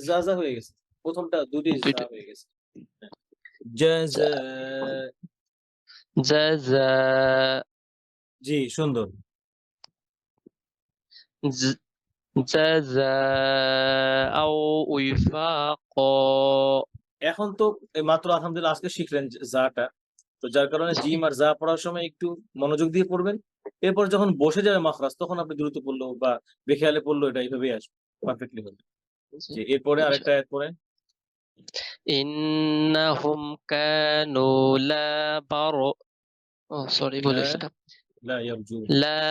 যা হয়ে গেছে। প্রথমটা দুটি যা দুইটা হয়ে গেছে। জাযা, جزاء জি, সুন্দর। جزاء وفاقا এখন তো মাত্র আলহামদুলিল্লাহ আজকে শিখলেন যাটা। তো যার কারণে জিম আর যা পড়ার সময় একটু মনোযোগ দিয়ে পড়বেন। এরপর যখন বসে যাবে মাখরাজ, তখন আপনি দ্রুত পড়লো বা বেখেয়ালে পড়লো, এটা এইভাবেই আসবে, পারফেক্টলি হবে। জি, এরপরে আরেকটা আয়াত পড়েন। إنهم كانوا لا بر সরি বলে লা সেটা লা ইয়ারজুন। لا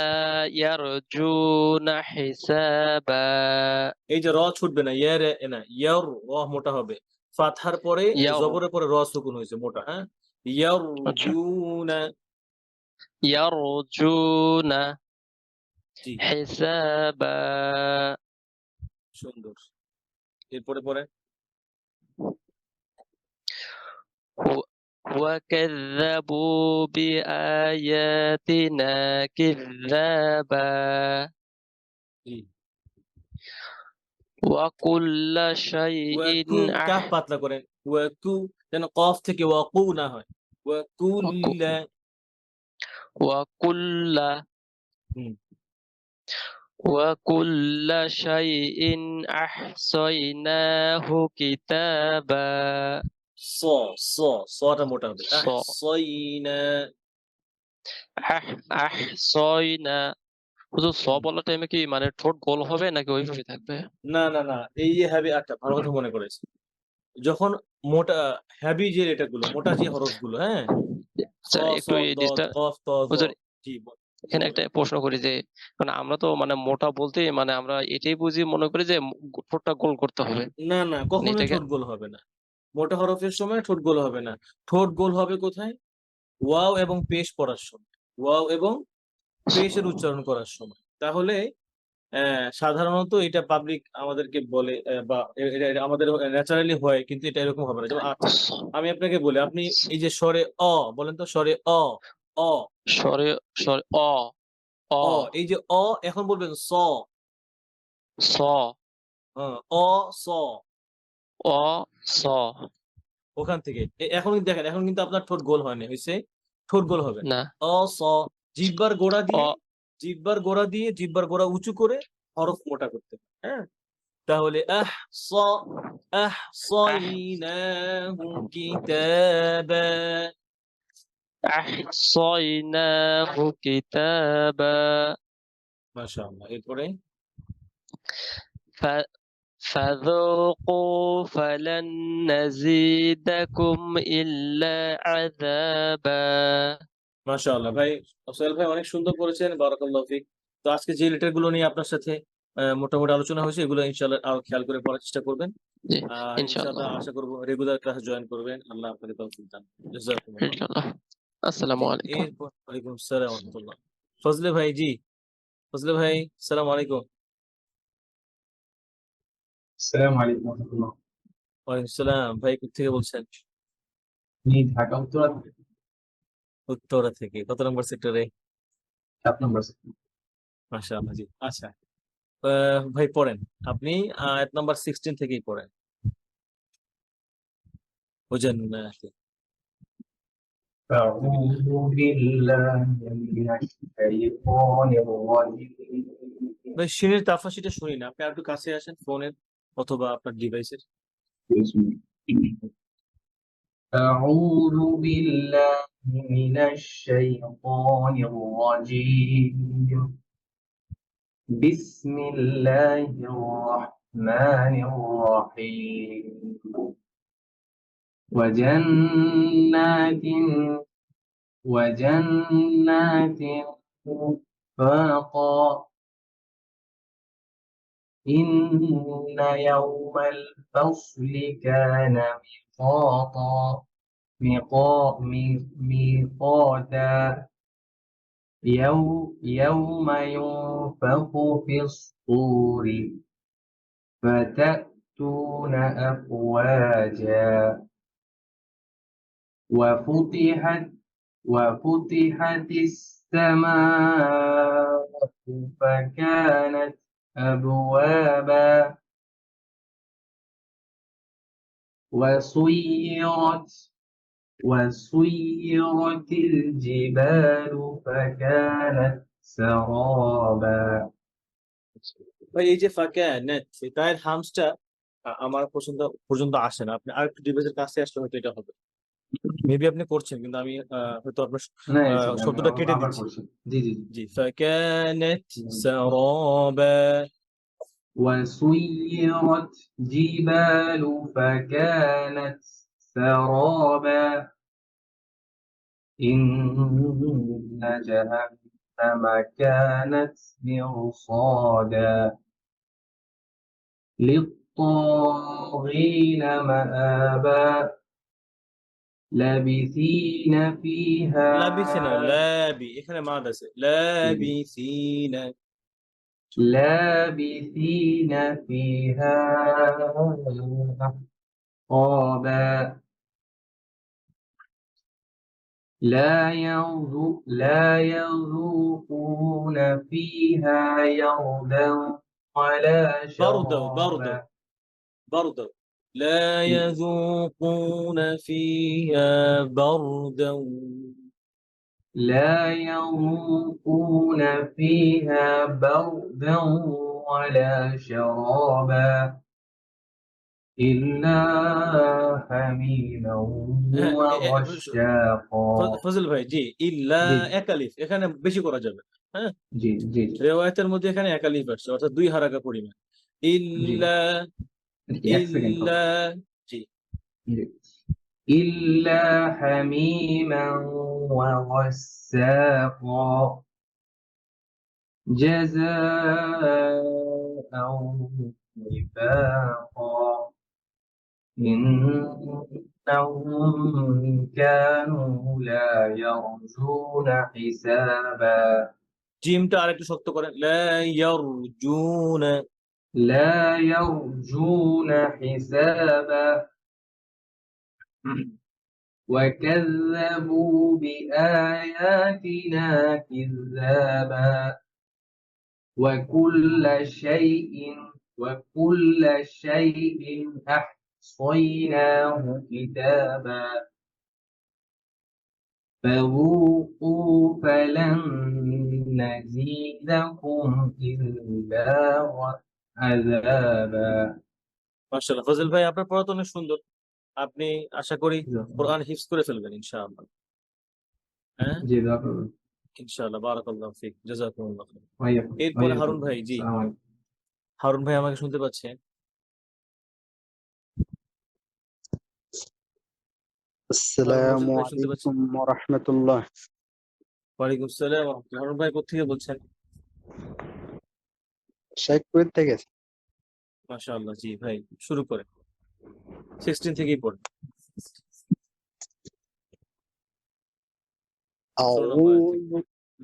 يرجون حسابا এই যে র ছুটবে না, ইয়ার না, ইয়ার র মোটা হবে। ফাতহার পরে ير জবরের পরে র সুকুন হয়েছে মোটা, হ্যাঁ? আচ্ছা ইয়ারজুনা। يرجون জি, حسابا সুন্দর। এরপরে পড়েন। وكذبوا بآياتنا كذابا জি, وكل شيء ওয়াকু, কাফ পাতলা করেন। ওয়াকু, যেন কফ থেকে ওয়াকু না হয়। ওয়াকুল্লা। وكل হুম, وكل شيء أحصيناه كتابا স, সটা মোটা হবে। ص আহসাইনা। أحصينا হুজুর স হুম, বলার টাইমে কি মানে ঠোঁট গোল হবে নাকি ওইভাবে থাকবে না, না, না, এই যে হ্যাভি, একটা ভালো কথা মনে করেছে। যখন মোটা হ্যাভি যে লেটারগুলো, মোটা যে হরফগুলো, হ্যাঁ? স, স্যার স, একটু দদ, ডিস্টার্ব কফ, ত, জ। হুজুর জি, এখানে একটা প্রশ্ন করি যে মানে আমরা তো মানে মোটা বলতে মানে আমরা এটাই বুঝি মনে করি যে ঠোঁটটা গোল করতে হবে। না না, মানে কখনোই এটাকে ঠোঁট গোল হবে না। মোটা হরফের সময় ঠোঁট গোল হবে না। ঠোঁট গোল হবে কোথায়? ওয়াও এবং পেশ পড়ার সময়। ওয়াও এবং পেশের উচ্চারণ করার সময়। তাহলে সাধারণত এটা পাবলিক আমাদেরকে বলে বা এটা আমাদের ন্যাচারালি হয়, কিন্তু এটা এরকম হবে না। যেমন আচ্ছা, আমি আপনাকে বলি, আপনি এই যে স্বরে অ বলেন তো, স্বরে অ, অ, স্বরে স্বরে অ অ অ, এই যে অ এখন বলবেন স, স অ, স, অ স ওখান থেকে। এখন কিন্তু দেখেন, এখন কিন্তু আপনার ঠোঁট গোল হয়নি, হইছে? ঠোঁট গোল হবে। না অ, স, জিহ্বার গোড়া অ দিয়ে জিহ্বার গোড়া উঁচু করে হরফ মোটা করতে হবে, হ্যাঁ? তাহলে স, আহ আহসাইনাহু কিতাবা। আহসাইনাহু কিতাবা মাশাআল্লাহ। এরপরে فذوقوا فلن نزيدكم إلا عذابا মাশাআল্লাহ ভাই, সোহেল ভাই অনেক সুন্দর করেছেন। বারাকাল্লাহু ফিক। তো আজকে যে লেটার গুলো নিয়ে আপনার সাথে মোটামুটি আলোচনা হয়েছে, এগুলো ইনশাআল্লাহ আরো খেয়াল করে পড়ার চেষ্টা করবেন। জি ইনশাআল্লাহ ইনশাআল্লাহ আশা করব রেগুলার ক্লাসে জয়েন করবেন। আল্লাহ আপনাকে তৌফিক দান। জাযাকুমুল্লাহ। ইনশাআল্লাহ আসসালামু জি, আলাইকুম এরপর ওয়ালাইকুম আসসালাম ওয়া রাহমাতুল্লাহ। ফজলে ভাই, জি, ফজলে ভাই, আসসালামু আলাইকুম। السلام عليكم ورحمة الله. ওয়ালাইকুম আসসালাম। ভাই কোথা থেকে বলছেন? আমি ঢাকা উত্তরা থেকে উত্তরা থেকে। কত নম্বর সেক্টরে? 7 নম্বর সেক্টর। মাশাআল্লাহ, জি। আচ্ছা, ভাই পড়েন। আপনি আয়াত নাম্বার 16 থেকেই পড়েন। ওয়াজান্নাতি। أعوذ بالله من الشيطان الرجيم. ভাই শিনের তাফসীরটা শুনি না। আপনি আরেকটু কাছে আসেন ফোনের অথবা আপনার ডিভাইসের। أعوذ بالله من الشيطان الرجيم. بسم الله الرحمن الرحيم. وجنات فاقا. إن يوم الفصل كان ميقاتا. يوم ينفخ في الصور فتأتون أفواجا. وفتحت السماء فكانت أبوابا. وسيرت الجبال فكانت سرابا. ভাই এই যে ফাকানাত, তার হামসটা আমার পর্যন্ত আসে না। আপনি আরেকটু ডিভাইসের কাছে আসলে হয়তো এটা হবে। মেবি আপনি করছেন, কিন্তু আমি হয়তো আপনার শব্দটা কেটে আবার দিচ্ছি। করছি। জি জি জি। জি, ফাকানাত সারাবা। وسيرت جبال فكانت سرابا. إن جهنم كانت مرصادا. للطاغين مآبا. لابثين فيها. লাবিসিনা, লাবি, এখানে মাদ আছে। লাবিসিনা। لابثين فيها أحقابا. لا يذوقون فيها يردا ولا شرابا. بردا. لا يذوقون فيها بردا. لا يذوقون فيها بردا ولا شرابا إلا حميما وغساقا. ফজল ভাই, জি, ইল্লা জি একালিফ এখানে বেশি করা যাবে না, হ্যাঁ? জি জি রিওয়ায়াতের মধ্যে এখানে একালিফ আসছে, অর্থাৎ 2 হারাকা পরিমাণ। জি ইল্লা, এক সেকেন্ড ইল্লা, জি। জি। إلا حميما وغساقا. جزاء وفاقا إنهم كانوا لا يرجون حسابا জিমটা আরেকটু শক্ত করেন, লা ইয়ারজুনা। لا يرجون حسابا وكذبوا بآياتنا كذابا وكل شيء أحصيناه كتابا فذوقوا فلن نزيدكم إلا عذابا মাশাআল্লাহ। ফজল ভাই, আপনার পড়া তো অনেক সুন্দর। আপনি আশা করি কোরআন হিফজ করে ফেলবেন ইনশাআল্লাহ। হ্যাঁ, جزاك الله ইনশাআল্লাহ। বারাকাল্লাহু ফিক, জাযাকুমুল্লাহ খাইর। وإياكم এরপরে হারুন ভাই। জি, السلام عليكم হারুন ভাই আমাকে শুনতে পাচ্ছেন? আসসালামু ভাই শুনতে পাচ্ছেন? আলাইকুম ওয়া রাহমাতুল্লাহ। ওয়ালাইকুম আসসালাম ওয়া রাহমাতুল্লাহ। হারুন ভাই কোত্থেকে বলছেন? শেখপুর থেকে। মাশাআল্লাহ। জি ভাই, শুরু করেন। 16 থেকেই পড়েন। আউযু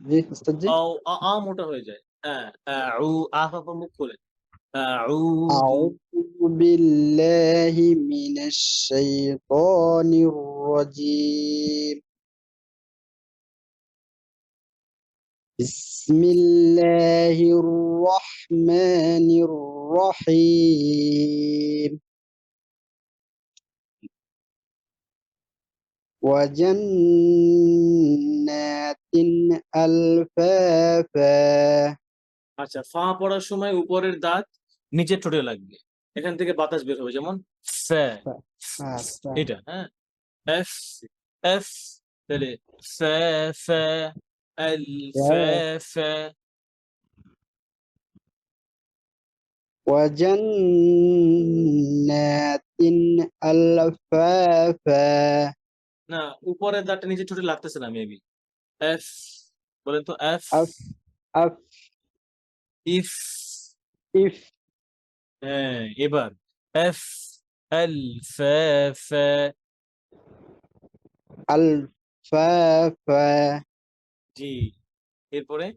জি উস্তাদ জি। আ মোটা হয়ে যায়। পর মুখ খোলেন। আউযু আউযু বিল্লাহি মিনাশ শাইতানির রাজীম। বিসমিল্লাহির রহমানির রহিম। وجنات ألفافا আচ্ছা, ফা পড়ার সময় উপরের দাঁত নিচের ঠোঁটে লাগবে, এখান থেকে বাতাস বের হবে, যেমন ফা। আচ্ছা এটা হ্যাঁ, এফ এফ, তাহলে ফা ফা আল ফা ফা। وجنات ألفافا না, উপরের দাঁতটা নিচের ঠোঁটে লাগতেছে না মেবি। এফ বলেন তো, এফ أف أف ইফ। إف হ্যাঁ, এবার এফ আল ফা ফা। ألفافا জি, এরপরে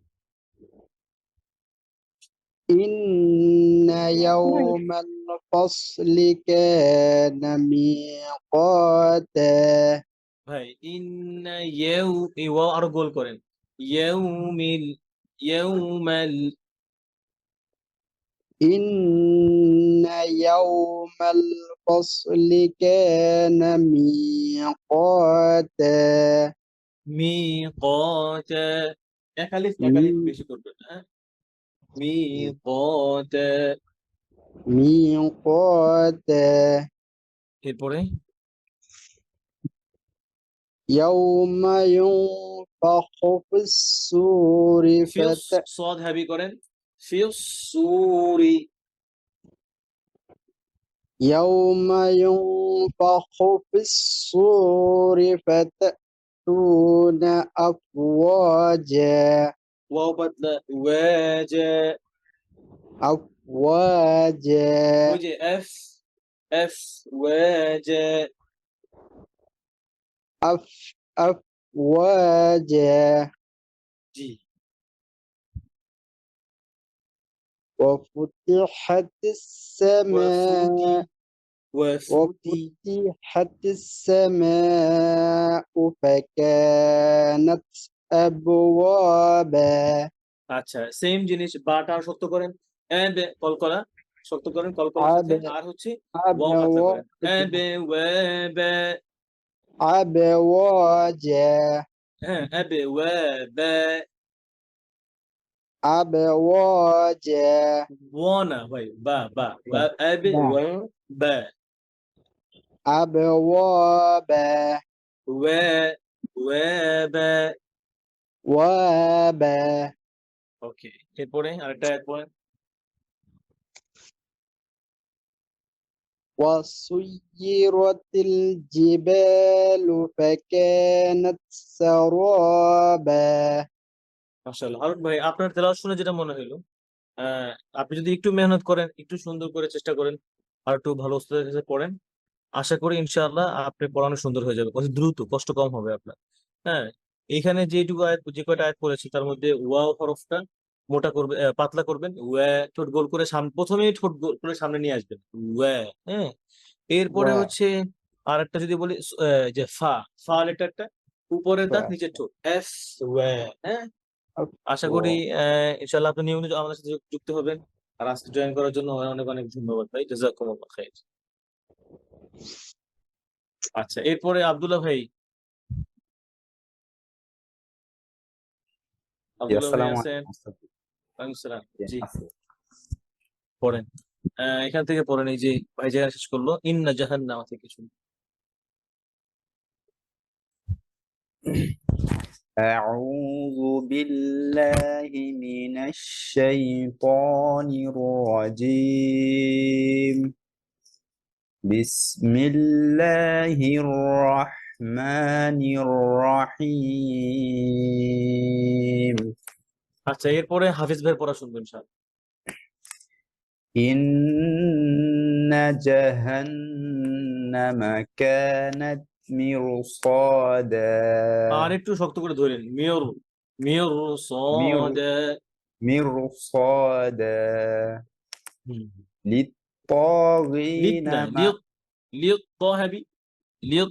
إن يوم الفصل كان ميقاتا ভাই ইন্না এই ওয়াও আরো গোল করেন। ইয়াউমাল। إن يوم الفصل كان ميقاتا মিকাতা। এক আলিফ বেশি করবেন। হ্যাঁ, মিকাতা। ميقاتا এরপরে يوم ينفخ في الصور ফিউস সদ হ্যাভি করেন। ফিউস সুরি। يوم ينفخ في الصور فتأتون أفواجا ওয়াও বাদলা ওয়াজা। أفواجا ওই যে এফ এফ ওয়াজা। أفواجا জি, وفتحت السماء وفتحت السماء فكانت أبوابا আচ্ছা, সেম জিনিস, বাটা শক্ত করেন। কলকলা শক্ত করেন, কলকলার সাথে আর হচ্ছে ওয়াও হালকা করেন। ওয়াবা। أبواجا হ্যাঁ, ওয়াবা। أبواجا ওয়ানা ভাই, বা বা বা ওয়াবা। أبوابا ওয়াবা। وابا ওকে, এরপরে আরেকটা আয়াত পড়েন। وسيرت الجبال فكانت سرابا মাশাআল্লাহ। হারুন ভাই, আপনার তেলাওয়াত শুনে যেটা মনে হলো, আহ, আপনি যদি একটু মেহনত করেন, একটু সুন্দর করে চেষ্টা করেন, আর একটু ভালো ওস্তাদের কাছে পড়েন, আশা করি ইনশাআল্লাহ আপনি পড়ানো সুন্দর হয়ে যাবে, অতি দ্রুত, কষ্ট কম হবে আপনার। হ্যাঁ, এখানে যেটুকু আয়াত, যে কয়টা আয়াত পড়েছি তার মধ্যে ওয়াও হরফটা মোটা করবে, পাতলা করবেন, ওয়া, ঠোঁট গোল করে সামনে, প্রথমেই ঠোঁট গোল করে সামনে নিয়ে আসবেন, ওয়া। হ্যাঁ, এরপরে ওয়া হচ্ছে আর একটা যদি বলি, যে ফা, ফা লেটারটা উপরের দাঁত, ফা নিচের ঠোঁট, এস, ওয়া। হ্যাঁ, আশা ওয়া করি ইনশাআল্লাহ আপনি নিয়মিত আমাদের সাথে যুক্ত হবেন। আর আজকে জয়েন করার জন্য অনেক অনেক ধন্যবাদ ভাই, জাযাকুমুল্লাহ খাইর। আচ্ছা, এরপরে আব্দুল্লাহ ভাই, জি, আব্দুল্লাহ ভাই আসসালামু আছেন? আলাইকুম ওস্তাদ। ওয়ালাইকুম সালাম। জি, জি, আছি। পড়েন। এখান থেকে পড়েন, এই যে ভাই জায়গা শেষ করলো, ইন্না জাহান্নামা থেকে শুনুন। أعوذ بالله من الشيطان الرجيم. بسم الله الرحمن الرحيم. আচ্ছা, এরপরে হাফিজ ভাই পড়া শুনবেন ইনশাআল্লাহ। إن جهنم كانت مرصادا. আর একটু শক্ত করে ধরেন, মিয়র, মিয়র সদ। مرصادا হুম, লিত للطاغين না, লিয়ত, লিয়ত হাবি, লিয়ত।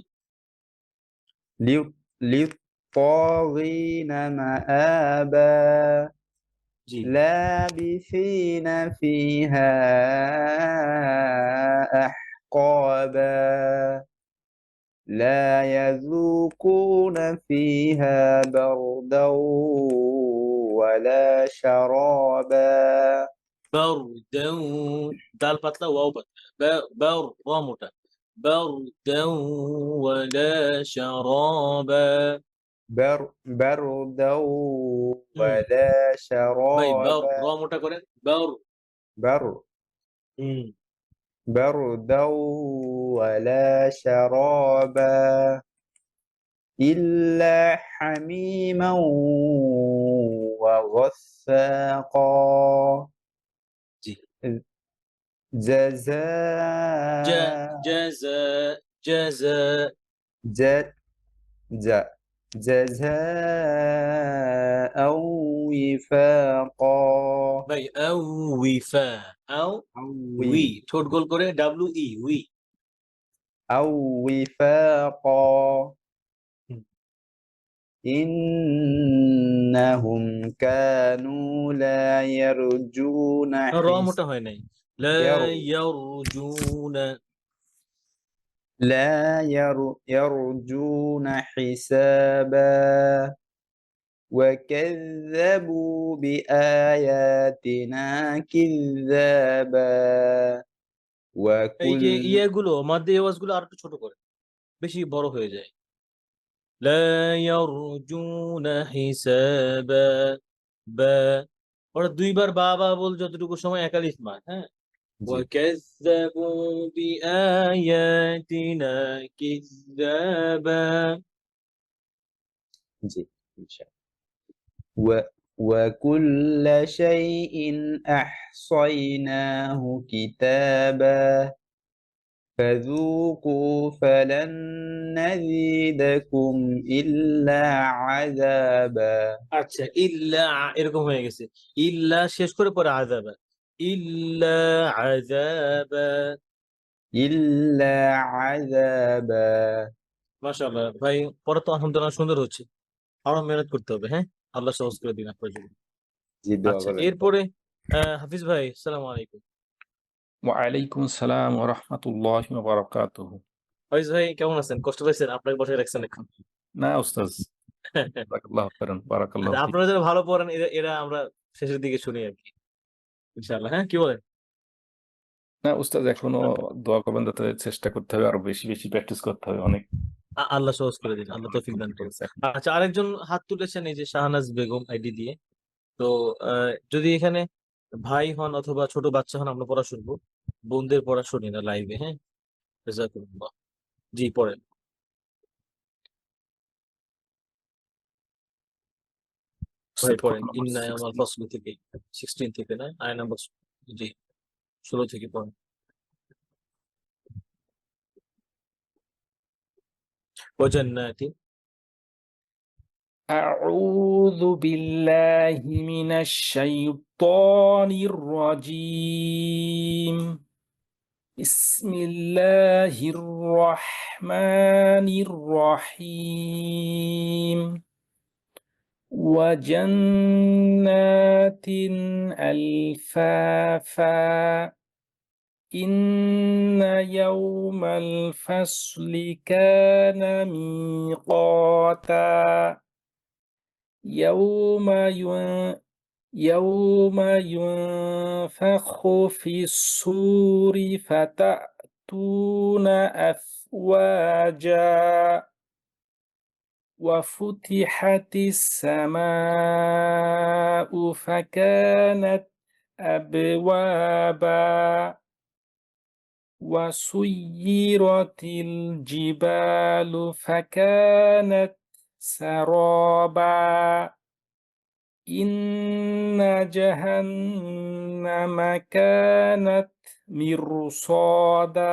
للطاغين مآبا. জি, لابثين فيها أحقابا. لا يذوقون فيها بردا ولا شرابا. বারদাউ, দাল পাতলা, ওয়াও পাতলা, বার, রা মোটা, বারদাউ ওয়ালা শারাবা। بردا হুম, ولا ভাই বার, شرابا. রা মোটা করেন, বার। بر হুম, بردا ولا شرابا. إلا حميما وغساقا. জি, جزاء জাযা, জাযা। ج- جزاء وفاقا. ভাই আউ, উইফা, আউ, উই, ঠোঁট গোল করে, ডাব্লিউ ই, উই। أو وفاقا. হুম, إنهم كانوا لا يرجون র মোটা হয় নাই, লা ير- ইয়ারজুনা। يرجون حسابا. وكذبوا بآياتنا كذابا. এই وكل যে ইয়েগুলো, মাদ্দে আওয়াজ গুলো আর একটু ছোট করে, বেশি বড় হয়ে যায়। لا يرجون حسابا، বা, ওরা দুইবার বা বা বল, যতটুকু সময় একালিফ মার। হ্যাঁ, জি وكذبوا بآياتنا كذابا। জি وكل شيء أحصيناه كتابا. فذوقوا فلن نزيدكم إلا عذابا. আচ্ছা, ইল্লা, এরকম হয়ে গেছে, ইল্লা শেষ করে পরে আযাবা, ইল্লা আযাবা। إلا عذابا. মাশাআল্লাহ ভাই, পরে তো আলহামদুলিল্লাহ সুন্দর হচ্ছে, আরো মেহনত করতে হবে। হ্যাঁ, আল্লাহ সহজ করে দিন আপনার জন্য। জি, দোয়া আচ্ছা, করবেন। এরপরে হাফিজ ভাই, আসসালামু আলাইকুম। ওয়ালাইকুম আসসালাম ওয়া রাহমাতুল্লাহি ওয়া বারাকাতুহু। হাফিজ ভাই কেমন আছেন? কষ্ট পাইছেন? আপনাকে বসায় রাখছেন এখন। না উস্তাজ, জাযাকাল্লাহু খাইরান, বারাকাল্লাহু আচ্ছা, ফিক। আপনারা যারা ভালো পড়েন, এরা এরা আমরা শেষের দিকে শুনি আর কি, ইনশাআল্লাহ। হ্যাঁ, কি বলেন? না উস্তাজ, এখনো দোয়া করবেন, যাতে চেষ্টা করতে হবে, আরো বেশি বেশি প্র্যাকটিস করতে হবে অনেক। আল্লাহ সহজ করে দিন, আল্লাহ তৌফিক দান ঠিক করুন। আছে এখন। আচ্ছা, আরেকজন হাত তুলেছেন, এই যে শাহনাজ বেগম আইডি দিয়ে। তো যদি এখানে ভাই হন অথবা ছোট বাচ্চা হন, আমরা পড়া শুনবো, বোনদের পড়া শুনি না লাইভে। হ্যাঁ, জাযাকুমুল্লাহ। জি, পড়েন। ভাই পড়েন ইন্না ইয়াউমাল ফাসলি থেকে 16 থেকে না আয় নাম্বার জি 16 থেকে পড়েন ওয়াজান্নাতি أعوذ بالله من الشيطان الرجيم بسم الله الرحمن الرحيم وجنات ألفافا إن يوم الفصل كان ميقاتا يوم ينفخ في الصور فتأتون أفواجا وفتحت السماء فكانت أبوابا وسيرت الجبال فكانت سرابا إن جهنم كانت مرصادا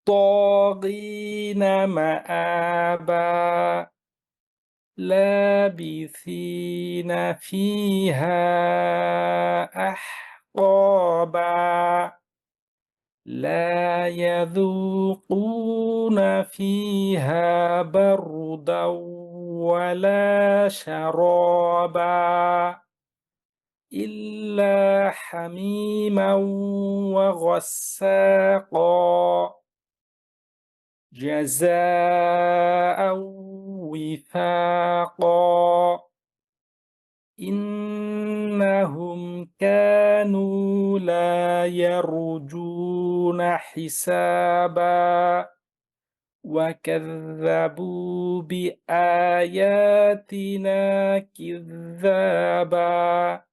للطاغين مآبا لابثين فيها أحقابا لا يذوقون فيها بردا ولا شرابا إلا حميما وغساقا جزاء وفاقا إنهم كانوا لا يرجون حسابا وكذبوا بآياتنا كذابا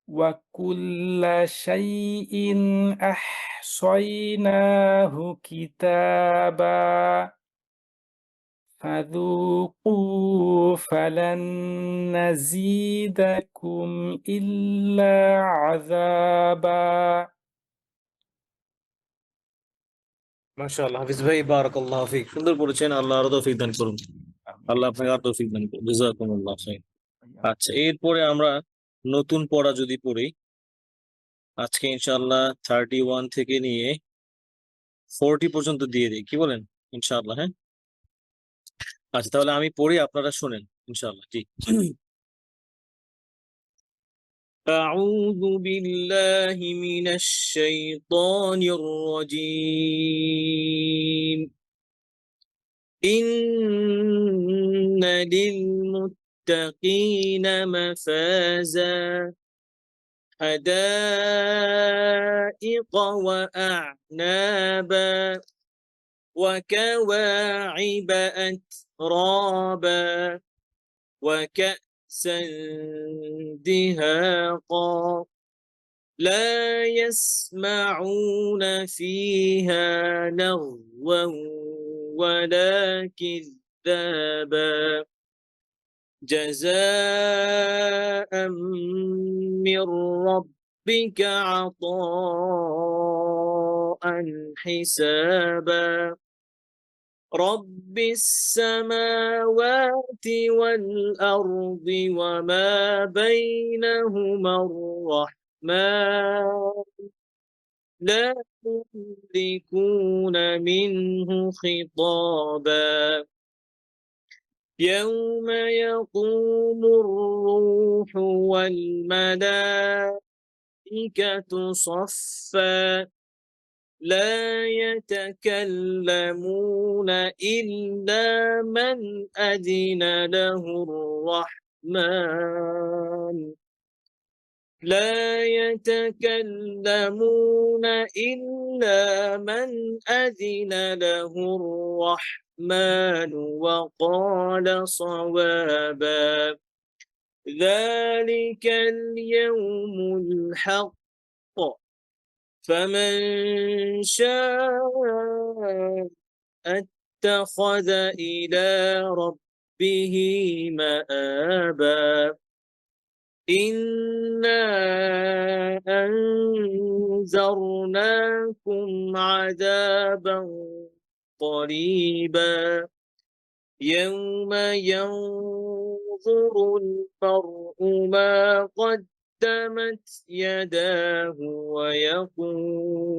وكل شيء أحصيناه كتابا فذوقوا فلن نزيدكم إلا عذابا মাশাআল্লাহ হাফিজ ভাই বারাকাল্লাহু ফিক সুন্দর পড়েছেন আল্লাহ আরো তৌফিক দান করুন আল্লাহ আপনাকে আরো তৌফিক দান করুন জাযাকুমুল্লাহ খাইর আচ্ছা এরপরে আমরা নতুন পড়া যদি পড়ি আজকে ইনশাআল্লাহ 31 থেকে নিয়ে 40 পর্যন্ত দিয়ে দিই কি বলেন ইনশাআল্লাহ হ্যাঁ আচ্ছা তাহলে আমি পড়ি আপনারা শুনেন ইনশাআল্লাহ জি أعوذ بالله من الشيطان الرجيم إن للمتقين مفازا حدائق وأعنابا وكواعب أترابا وكأسا دهاقا لا يسمعون فيها لغوا ولا كذابا جزاء من ربك عطاء حسابا رب السماوات والأرض وما بينهما الرحمن لا يملكون منه خطابا يوم يقوم الروح والملائكة صفا لا يتكلمون إلا من أذن له الرحمن لا يتكلمون إلا من أذن له الرحمن وقال صوابا ذلك اليوم الحق فمن شاء اتخذ إلى ربه به مآبا إنا أنذرناكم عذابا قريبا يوم ينظر المرء ما قدمت يداه ويقول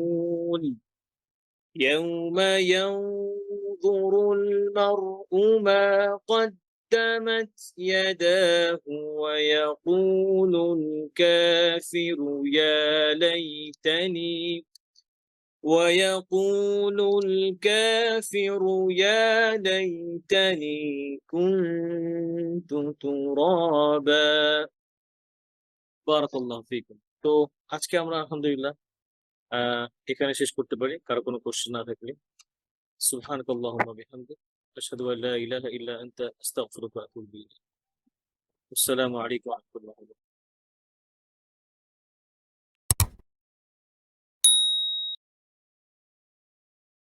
يوم ينظر المرء ما قدمت يداه ويقول الكافر يا ليتني ويقول الكافر يا ليتني كنت ترابا বারাকাল্লাহু ফিকুম। তো আজকে আমরা আলহামদুলিল্লাহ এখানে শেষ করতে পারি কারো কোনো কোশ্চেন না থাকলে। সুবহানাকাল্লাহুম্মা বিহামদিক আশহাদু আল্লা ইলাহা ইল্লা আনতা আস্তাগফিরুকা ওয়া আতুবু ইলাইক। আসসালামু আলাইকুম ওয়া রাহমাতুল্লাহি ওয়া বারাকাতুহু।